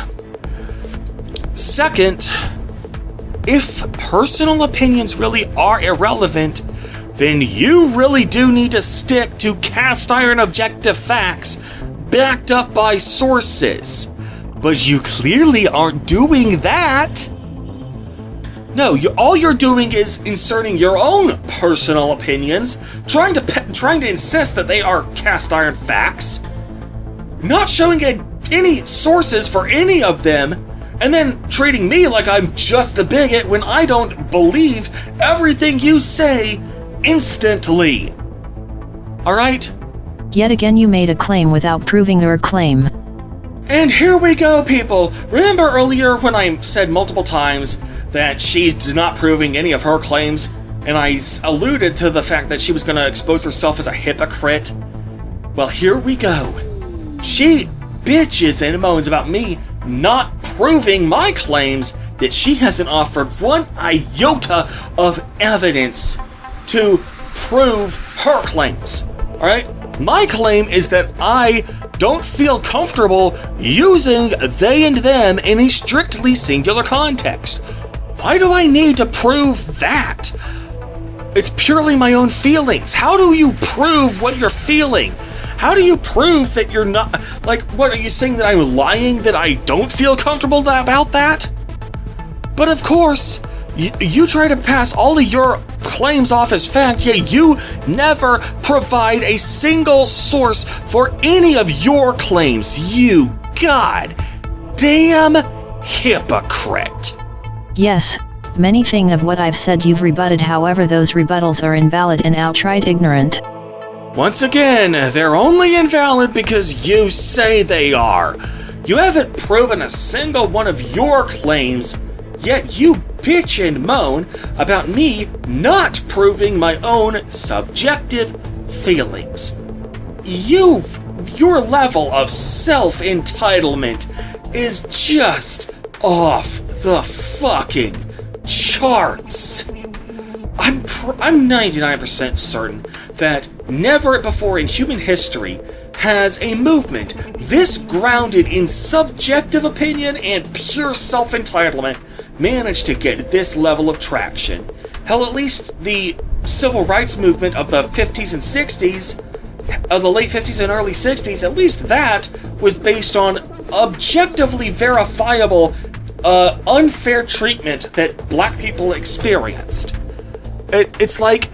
Second, if personal opinions really are irrelevant, then you really do need to stick to cast iron objective facts backed up by sources. But you clearly aren't doing that. No, all you're doing is inserting your own personal opinions, trying to insist that they are cast iron facts, not showing any sources for any of them, and then treating me like I'm just a bigot when I don't believe everything you say instantly. Alright? Yet again you made a claim without proving your claim. And here we go, people. Remember earlier when I said multiple times that she's not proving any of her claims, and I alluded to the fact that she was going to expose herself as a hypocrite? Well, here we go. She bitches and moans about me not proving my claims that she hasn't offered one iota of evidence to prove her claims. Alright? My claim is that I don't feel comfortable using they and them in a strictly singular context. Why do I need to prove that? It's purely my own feelings. How do you prove what you're feeling? How do you prove that you're not... Like, what, are you saying that I'm lying, that I don't feel comfortable about that? But of course, you try to pass all of your claims off as fact, yet you never provide a single source for any of your claims. You goddamn hypocrite. Yes, manything of what I've said you've rebutted, however those rebuttals are invalid and outright ignorant. Once again, they're only invalid because you say they are. You haven't proven a single one of your claims, yet you bitch and moan about me not proving my own subjective feelings. Your level of self-entitlement is just off the fucking charts. I'm 99% certain that never before in human history has a movement this grounded in subjective opinion and pure self-entitlement managed to get this level of traction. Hell, at least the civil rights movement of the 50s and 60s, of the late 50s and early 60s, at least that was based on objectively verifiable unfair treatment that black people experienced. It's like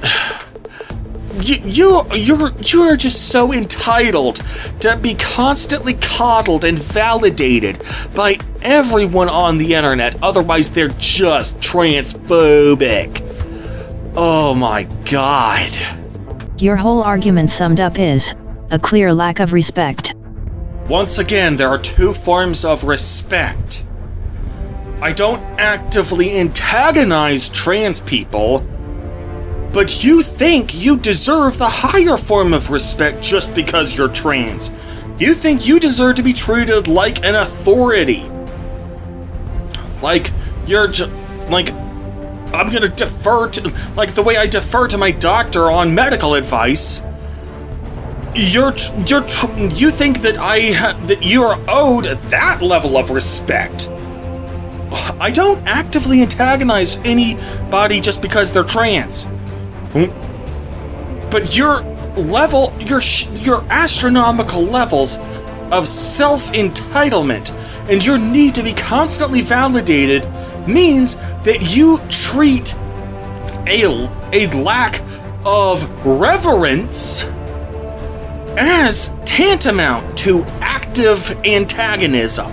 you're just so entitled to be constantly coddled and validated by everyone on the internet, otherwise they're just transphobic. Oh my god. Your whole argument summed up is a clear lack of respect. Once again, there are two forms of respect. I don't actively antagonize trans people, but you think you deserve the higher form of respect just because you're trans. You think you deserve to be treated like an authority. Like, I'm gonna defer to, like the way I defer to my doctor on medical advice. You think that that you are owed that level of respect. I don't actively antagonize anybody just because they're trans. But your astronomical levels of self-entitlement and your need to be constantly validated means that you treat a lack of reverence as tantamount to active antagonism.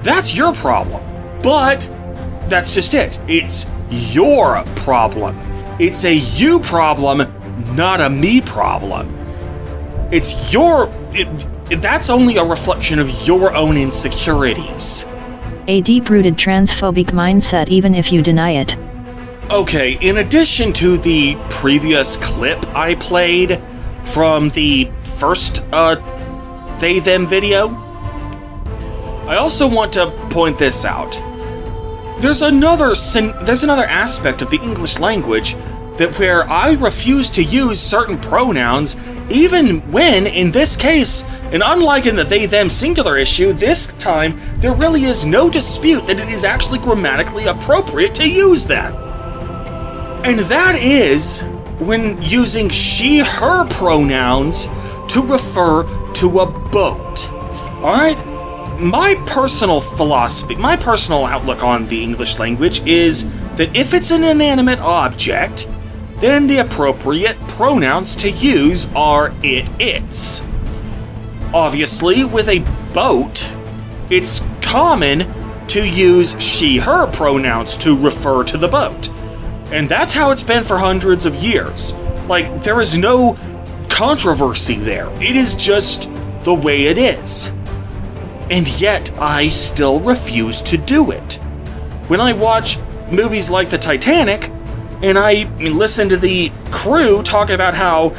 That's your problem. But that's just it. It's your problem. It's a you problem, not a me problem. It's that's only a reflection of your own insecurities. A deep-rooted transphobic mindset even if you deny it. Okay, in addition to the previous clip I played from the first they-them video, I also want to point this out. There's another aspect of the English language that where I refuse to use certain pronouns even when, in this case, and unlike in the they-them singular issue, this time there really is no dispute that it is actually grammatically appropriate to use them. And that is when using she/her pronouns to refer to a boat. Alright? My personal philosophy, my personal outlook on the English language is that if it's an inanimate object, then the appropriate pronouns to use are its. Obviously, with a boat, it's common to use she/her pronouns to refer to the boat. And that's how it's been for hundreds of years. Like, there is no controversy there. It is just the way it is. And yet, I still refuse to do it. When I watch movies like the Titanic, and I listen to the crew talk about how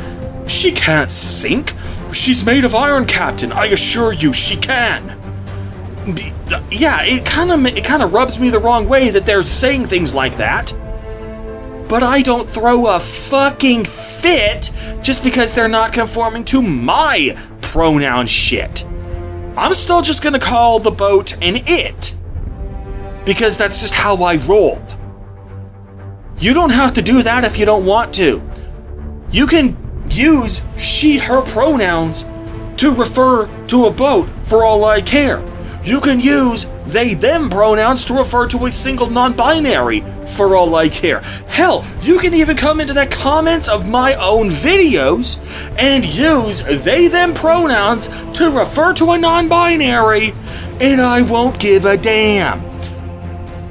she can't sink, she's made of iron, Captain, I assure you she can. Yeah, it kind of rubs me the wrong way that they're saying things like that. But I don't throw a fucking fit just because they're not conforming to my pronoun shit. I'm still just gonna call the boat an it. Because that's just how I roll. You don't have to do that if you don't want to. You can use she/her pronouns to refer to a boat for all I care. You can use they/them pronouns to refer to a single non-binary for all I care. Hell, you can even come into the comments of my own videos and use they/them pronouns to refer to a non-binary, and I won't give a damn.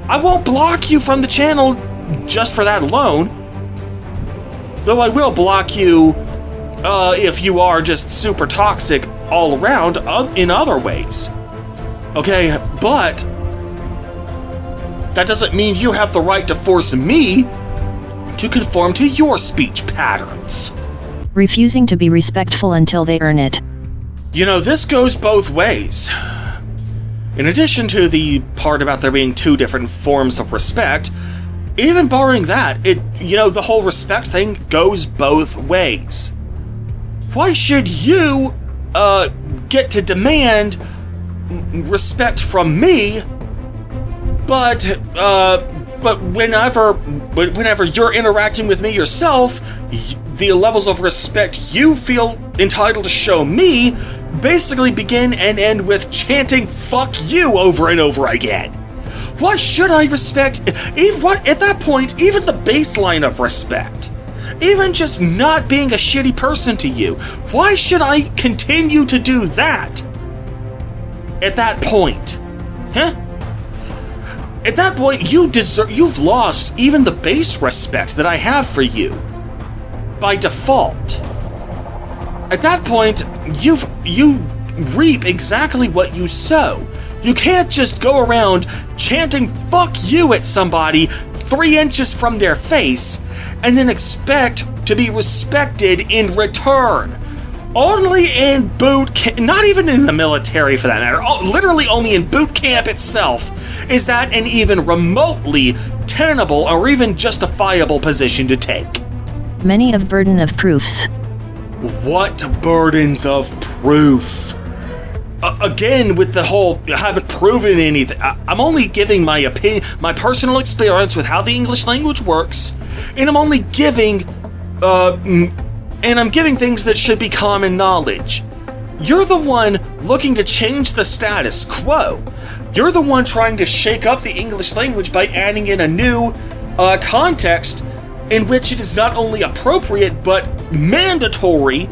I won't block you from the channel just for that alone. Though I will block you if you are just super toxic all around in other ways. Okay, but that doesn't mean you have the right to force me to conform to your speech patterns. Refusing to be respectful until they earn it. You know, this goes both ways. In addition to the part about there being two different forms of respect, even barring that, the whole respect thing goes both ways. Why should you, get to demand respect from me, but whenever you're interacting with me yourself, the levels of respect you feel entitled to show me basically begin and end with chanting "fuck you" over and over again. Why should I respect? At that point, even the baseline of respect, even just not being a shitty person to you, why should I continue to do that? At that point, huh? At that point, you've lost even the base respect that I have for you by default. At that point, you reap exactly what you sow. You can't just go around chanting "fuck you" at somebody 3 inches from their face and then expect to be respected in return. Only in boot camp, not even in the military for that matter, literally only in boot camp itself is that an even remotely tenable or even justifiable position to take. Many of burden of proofs. What burdens of proof? Again, with the whole, I haven't proven anything. I'm only giving my opinion, my personal experience with how the English language works, and I'm only giving, things that should be common knowledge. You're the one looking to change the status quo. You're the one trying to shake up the English language by adding in a new context in which it is not only appropriate but mandatory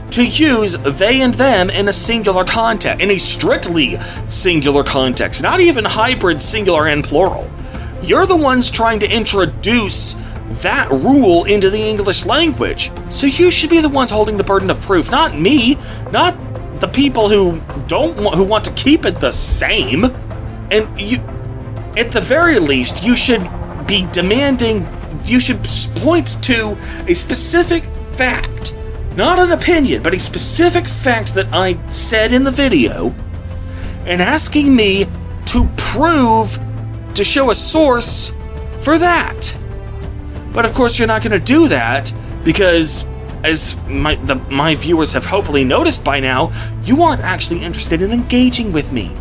to use they and them in a singular context, in a strictly singular context, not even hybrid singular and plural. You're the ones trying to introduce that rule into the English language, so you should be the ones holding the burden of proof, not me, not the people who want to keep it the same. And you, at the very least, you should be demanding, you should point to a specific fact, not an opinion, but a specific fact that I said in the video, and asking me to show a source for that. But of course you're not going to do that because, as my viewers have hopefully noticed by now, you aren't actually interested in engaging with me.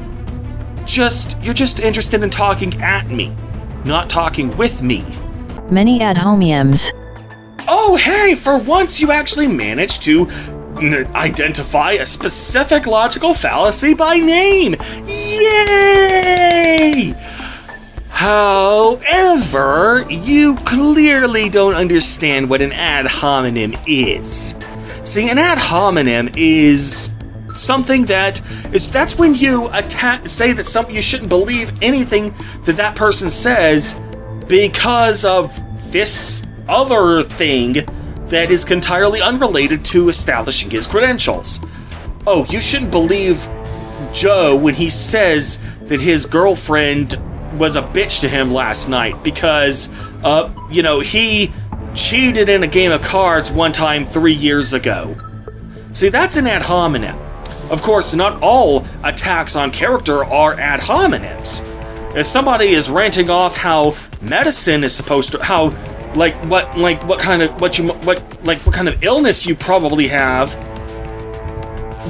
You're just interested in talking at me, not talking with me. Many ad hominems. Oh, hey, for once you actually managed to identify a specific logical fallacy by name. Yay! However, you clearly don't understand what an ad hominem is. See, an ad hominem is something that's when you say that you shouldn't believe anything that person says because of this other thing that is entirely unrelated to establishing his credentials. Oh, you shouldn't believe Joe when he says that his girlfriend was a bitch to him last night because, he cheated in a game of cards one time 3 years ago. See, that's an ad hominem. Of course, not all attacks on character are ad hominems. If somebody is ranting off how medicine is supposed to, what kind of illness you probably have,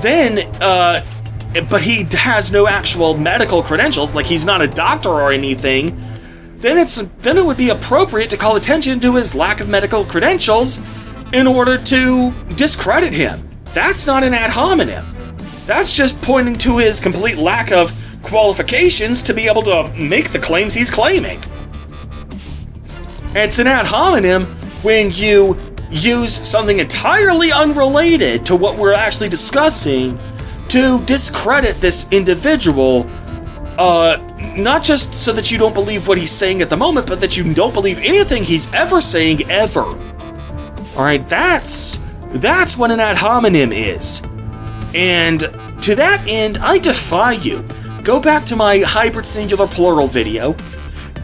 then, but he has no actual medical credentials, like he's not a doctor or anything, then it would be appropriate to call attention to his lack of medical credentials in order to discredit him. That's not an ad hominem. That's just pointing to his complete lack of qualifications to be able to make the claims he's claiming. It's an ad hominem when you use something entirely unrelated to what we're actually discussing to discredit this individual, not just so that you don't believe what he's saying at the moment, but that you don't believe anything he's ever saying ever. Alright, that's what an ad hominem is. And to that end, I defy you. Go back to my hybrid singular plural video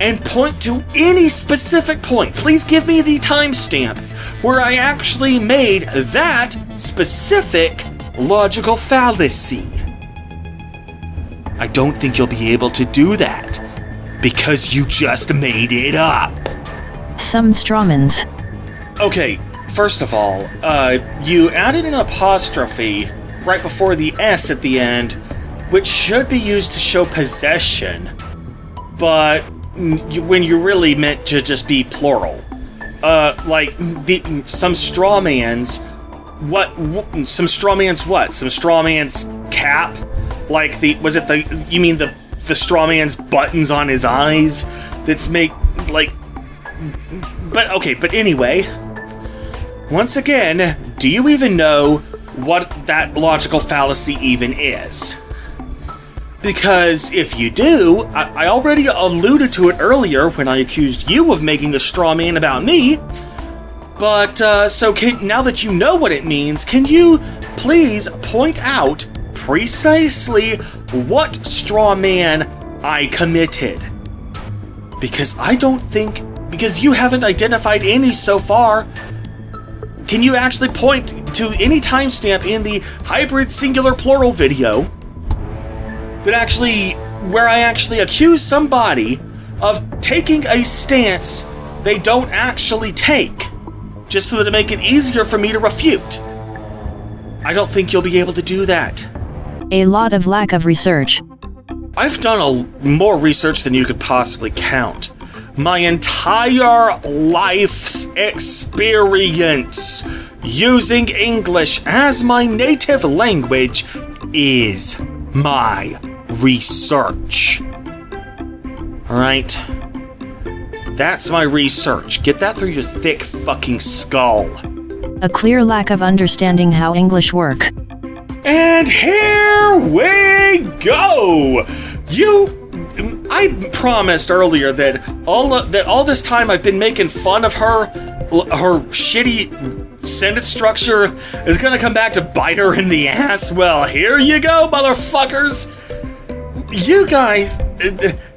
and point to any specific point. Please give me the timestamp where I actually made that specific logical fallacy. I don't think you'll be able to do that because you just made it up. Some strawmans. Okay, first of all, you added an apostrophe right before the S at the end, which should be used to show possession, but when you really meant to just be plural. Some strawmans. What? Some strawmans what? Some strawman's cap? Like you mean the strawman's buttons on his eyes? That's but anyway. Once again, do you even know what that logical fallacy even is? Because if you do, I already alluded to it earlier when I accused you of making a straw man about me. But, now that you know what it means, can you please point out precisely what straw man I committed? Because because you haven't identified any so far. Can you actually point to any timestamp in the hybrid singular plural video where I actually accuse somebody of taking a stance they don't actually take, just so that to make it easier for me to refute? I don't think you'll be able to do that. A lot of lack of research. I've done more research than you could possibly count. My entire life's experience using English as my native language is my research. Alright? That's my research. Get that through your thick fucking skull. A clear lack of understanding how English work. And here we go! I promised earlier that all this time I've been making fun of her shitty sentence structure is gonna come back to bite her in the ass. Well, here you go, motherfuckers! You guys,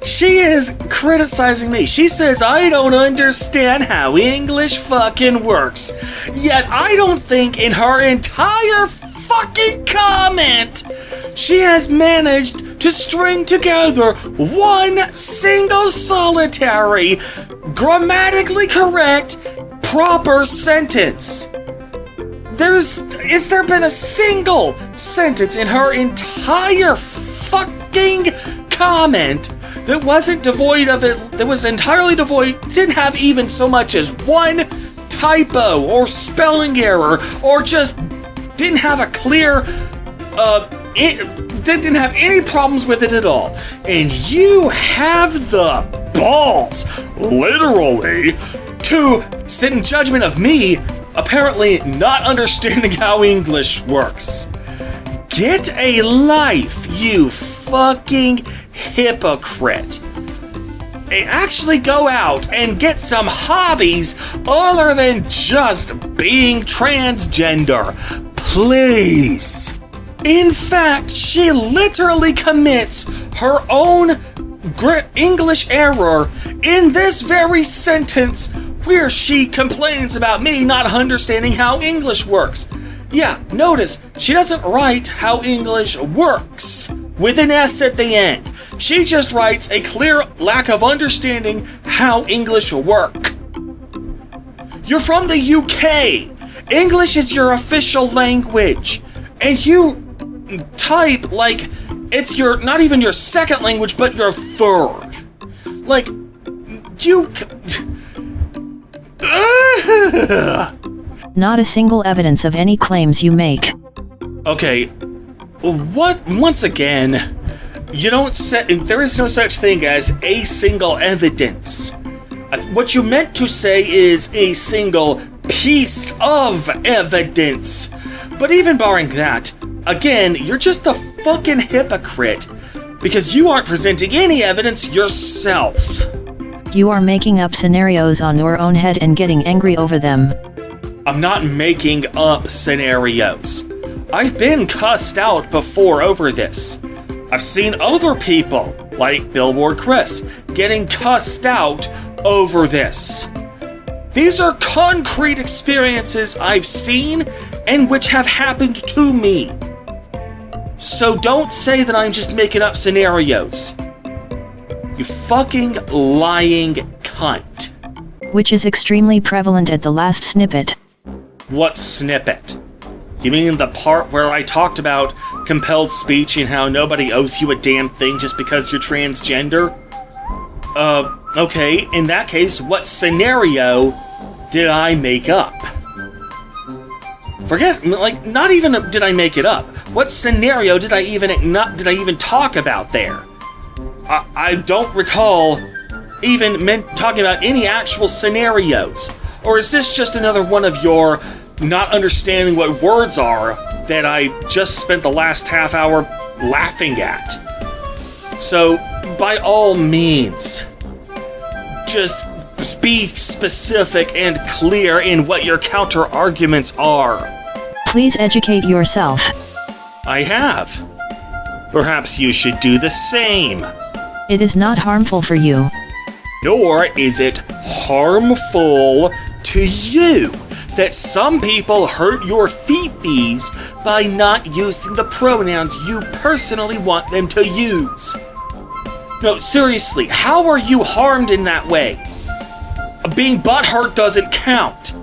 she is criticizing me. She says I don't understand how English fucking works. Yet I don't think in her entire fucking comment she has managed to string together one single solitary, grammatically correct, proper sentence. Has there been a single sentence in her entire fucking comment that wasn't devoid of it, that was entirely devoid, didn't have even so much as one typo or spelling error, or just didn't have a clear, didn't have any problems with it at all? And you have the balls, literally, to sit in judgment of me apparently not understanding how English works. Get a life, you fucking hypocrite. Actually go out and get some hobbies other than just being transgender. Please. In fact, she literally commits her own English error in this very sentence where she complains about me not understanding how English works. Yeah, notice, she doesn't write how English works with an S at the end. She just writes a clear lack of understanding how English work. You're from the UK. English is your official language. And you type like it's not even your second language, but your third. Like, you... Not a single evidence of any claims you make. Okay, what? Once again, you don't say, there is no such thing as a single evidence. What you meant to say is a single piece of evidence. But even barring that, again, you're just a fucking hypocrite because you aren't presenting any evidence yourself. You are making up scenarios on your own head and getting angry over them. I'm not making up scenarios. I've been cussed out before over this. I've seen other people, like Billboard Chris, getting cussed out over this. These are concrete experiences I've seen and which have happened to me. So don't say that I'm just making up scenarios. You fucking lying cunt. Which is extremely prevalent at the last snippet. What snippet? You mean the part where I talked about compelled speech and how nobody owes you a damn thing just because you're transgender? Okay, in that case, what scenario did I make up? Forget, like, not even did I make it up. What scenario did I even talk about there? I don't recall even talking about any actual scenarios. Or is this just another one of your not understanding what words are that I just spent the last half hour laughing at? So, by all means, just be specific and clear in what your counter-arguments are. Please educate yourself. I have. Perhaps you should do the same. It is not harmful for you. Nor is it harmful to you that some people hurt your fifis by not using the pronouns you personally want them to use. No, seriously, how are you harmed in that way? Being butthurt doesn't count.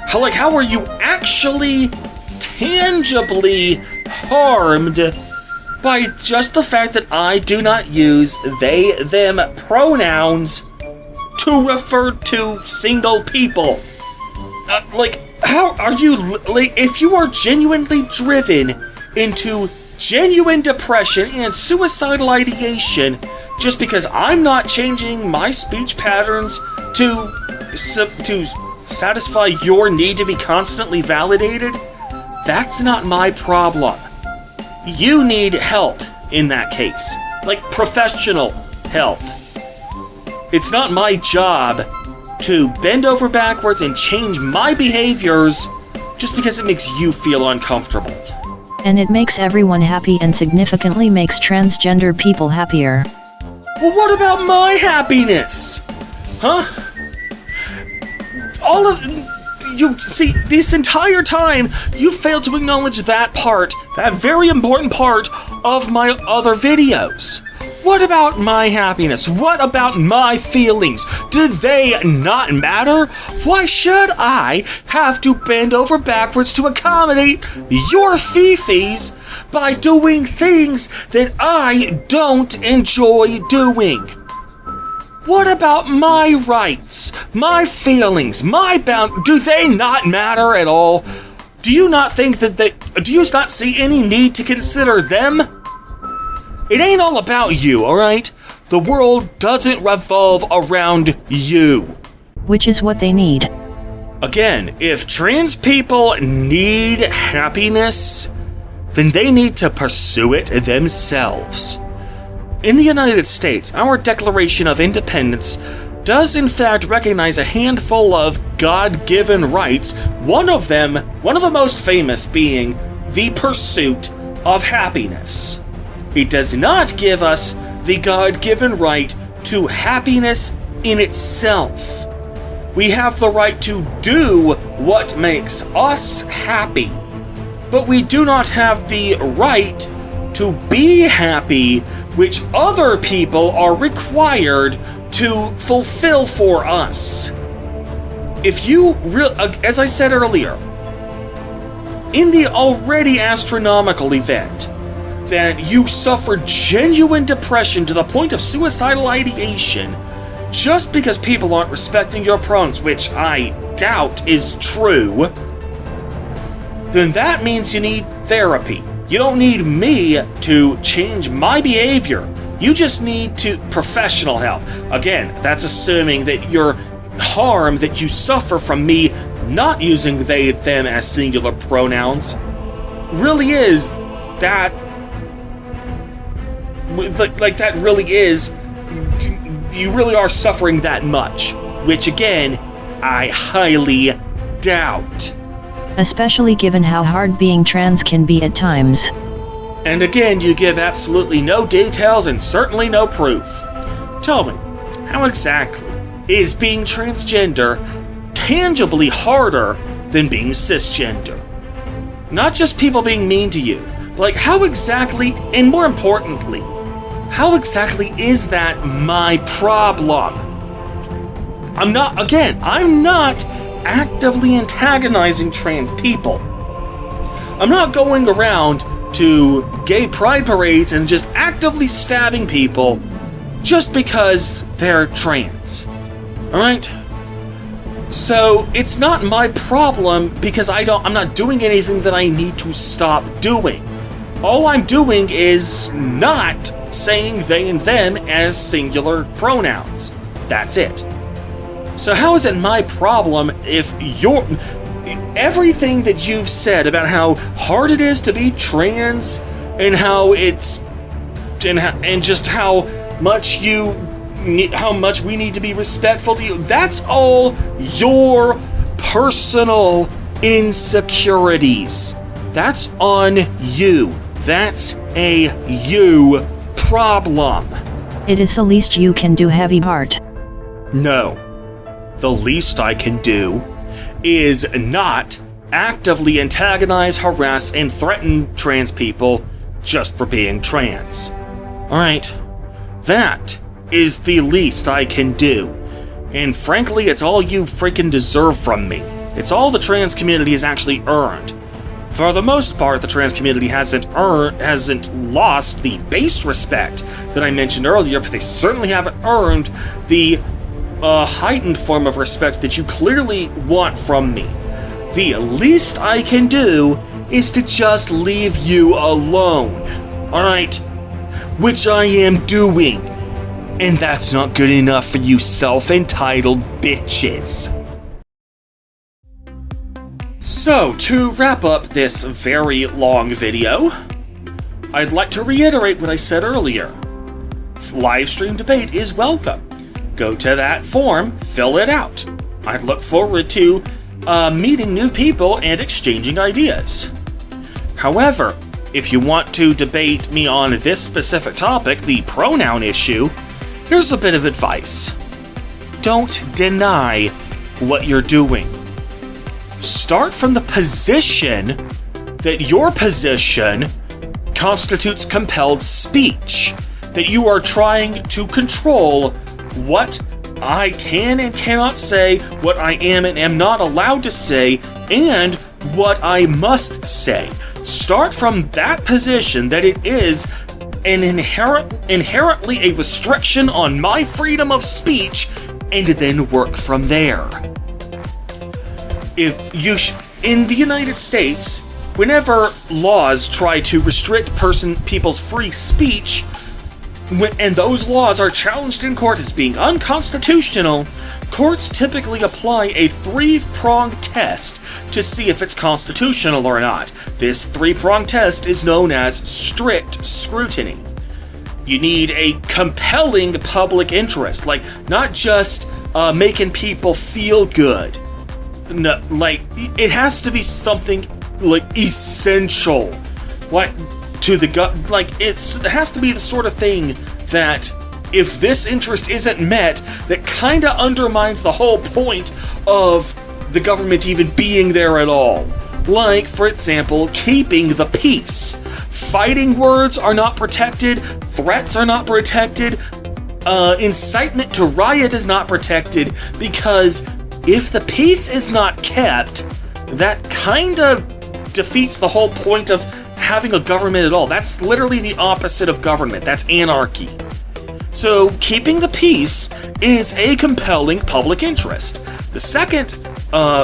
How are you actually tangibly harmed by just the fact that I do not use they, them pronouns to refer to single people? How are you, if you are genuinely driven into genuine depression and suicidal ideation just because I'm not changing my speech patterns to satisfy your need to be constantly validated, that's not my problem. You need help in that case. Professional help. It's not my job to bend over backwards and change my behaviors just because it makes you feel uncomfortable. And it makes everyone happy and significantly makes transgender people happier. Well, what about my happiness? Huh? All of you see, this entire time, you failed to acknowledge that very important part of my other videos. What about my happiness? What about my feelings? Do they not matter? Why should I have to bend over backwards to accommodate your fifis by doing things that I don't enjoy doing? What about my rights, my feelings, my do they not matter at all? Do you not think do you not see any need to consider them? It ain't all about you, alright? The world doesn't revolve around you. Which is what they need. Again, if trans people need happiness, then they need to pursue it themselves. In the United States, our Declaration of Independence does in fact recognize a handful of God-given rights, one of the most famous being the pursuit of happiness. It does not give us the God-given right to happiness in itself. We have the right to do what makes us happy, but we do not have the right to be happy, which other people are required to fulfill for us. If you, as I said earlier, in the already astronomical event that you suffered genuine depression to the point of suicidal ideation just because people aren't respecting your pronouns, which I doubt is true, then that means you need therapy. You don't need me to change my behavior. You just need professional help. Again, that's assuming that your harm that you suffer from me not using they, them as singular pronouns really is that that really is, you really are suffering that much, which again, I highly doubt. Especially given how hard being trans can be at times. And again, you give absolutely no details and certainly no proof. Tell me, how exactly is being transgender tangibly harder than being cisgender? Not just people being mean to you, but like how exactly, and more importantly, how exactly is that my problem? I'm not actively antagonizing trans people. I'm not going around to gay pride parades and just actively stabbing people just because they're trans. Alright? So, it's not my problem because I'm not doing anything that I need to stop doing. All I'm doing is not saying they and them as singular pronouns. That's it. So how is it my problem if everything that you've said about how hard it is to be trans and how just how much we need to be respectful to you, that's all your personal insecurities. That's on you. That's a you problem. It is the least you can do, heavy heart. No. The least I can do is not actively antagonize, harass, and threaten trans people just for being trans. Alright? That is the least I can do. And frankly, it's all you freaking deserve from me. It's all the trans community has actually earned. For the most part, the trans community hasn't lost the base respect that I mentioned earlier, but they certainly haven't earned the heightened form of respect that you clearly want from me. The least I can do is to just leave you alone. Alright? Which I am doing. And that's not good enough for you self-entitled bitches. So, to wrap up this very long video, I'd like to reiterate what I said earlier. Livestream debate is welcome. Go to that form, fill it out. I look forward to meeting new people and exchanging ideas. However, if you want to debate me on this specific topic, the pronoun issue, here's a bit of advice. Don't deny what you're doing. Start from the position that your position constitutes compelled speech, that you are trying to control what I can and cannot say, what I am and am not allowed to say, and what I must say. Start from that position that it is an inherently a restriction on my freedom of speech, and then work from there. In the United States, whenever laws try to restrict people's free speech, and those laws are challenged in court as being unconstitutional, courts typically apply a three-pronged test to see if it's constitutional or not. This three-pronged test is known as strict scrutiny. You need a compelling public interest, like not just making people feel good. No, like it has to be something like essential, like to the gut. Like it has to be the sort of thing that if this interest isn't met, that kind of undermines the whole point of the government even being there at all. Like, for example, keeping the peace. Fighting words are not protected, threats are not protected, incitement to riot is not protected, because if the peace is not kept, that kind of defeats the whole point of having a government at all. That's literally the opposite of government. That's anarchy. So, keeping the peace is a compelling public interest. The second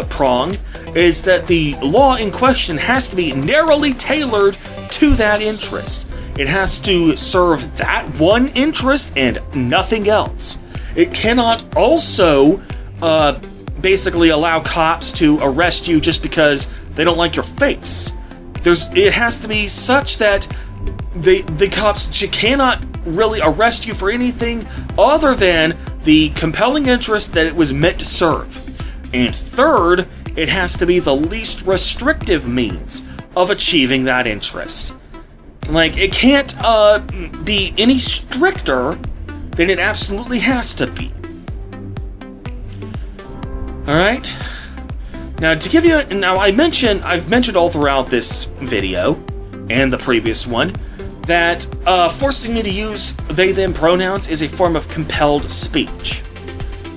prong is that the law in question has to be narrowly tailored to that interest. It has to serve that one interest and nothing else. It cannot also basically allow cops to arrest you just because they don't like your face. It has to be such that the cops cannot really arrest you for anything other than the compelling interest that it was meant to serve. And third, it has to be the least restrictive means of achieving that interest. Like, it can't be any stricter then it absolutely has to be. Alright? Now, to give you... I've mentioned all throughout this video, and the previous one, that forcing me to use they-them pronouns is a form of compelled speech.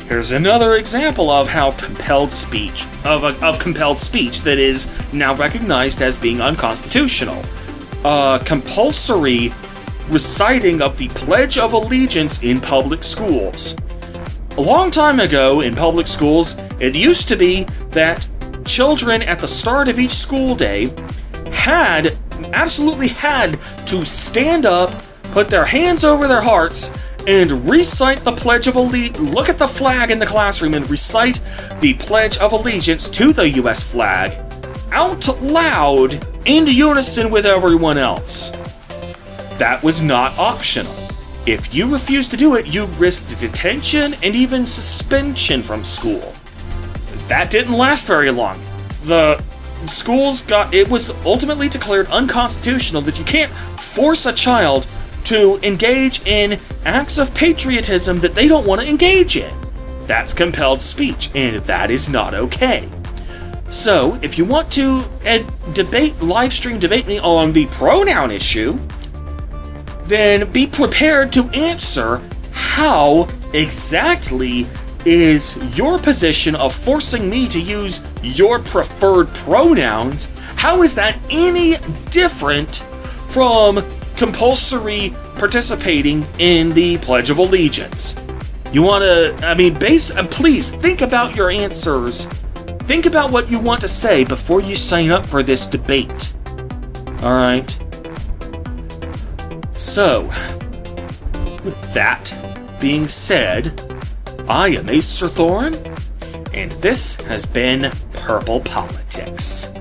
Here's another example of how compelled speech, of compelled speech that is now recognized as being unconstitutional. Compulsory reciting of the Pledge of Allegiance in public schools. A long time ago in public schools, it used to be that children at the start of each school day absolutely had to stand up, put their hands over their hearts, and recite the Pledge of Allegiance. Look at the flag in the classroom and recite the Pledge of Allegiance to the U.S. flag out loud in unison with everyone else. That was not optional. If you refused to do it, you risked detention and even suspension from school. That didn't last very long. The schools it was ultimately declared unconstitutional that you can't force a child to engage in acts of patriotism that they don't want to engage in. That's compelled speech, and that is not okay. So, if you want to live stream debate me on the pronoun issue, then be prepared to answer how exactly is your position of forcing me to use your preferred pronouns, how is that any different from compulsory participating in the Pledge of Allegiance? You want to, please think about your answers. Think about what you want to say before you sign up for this debate. Alright? So, with that being said, I am Acerthorn, and this has been Purple Politics.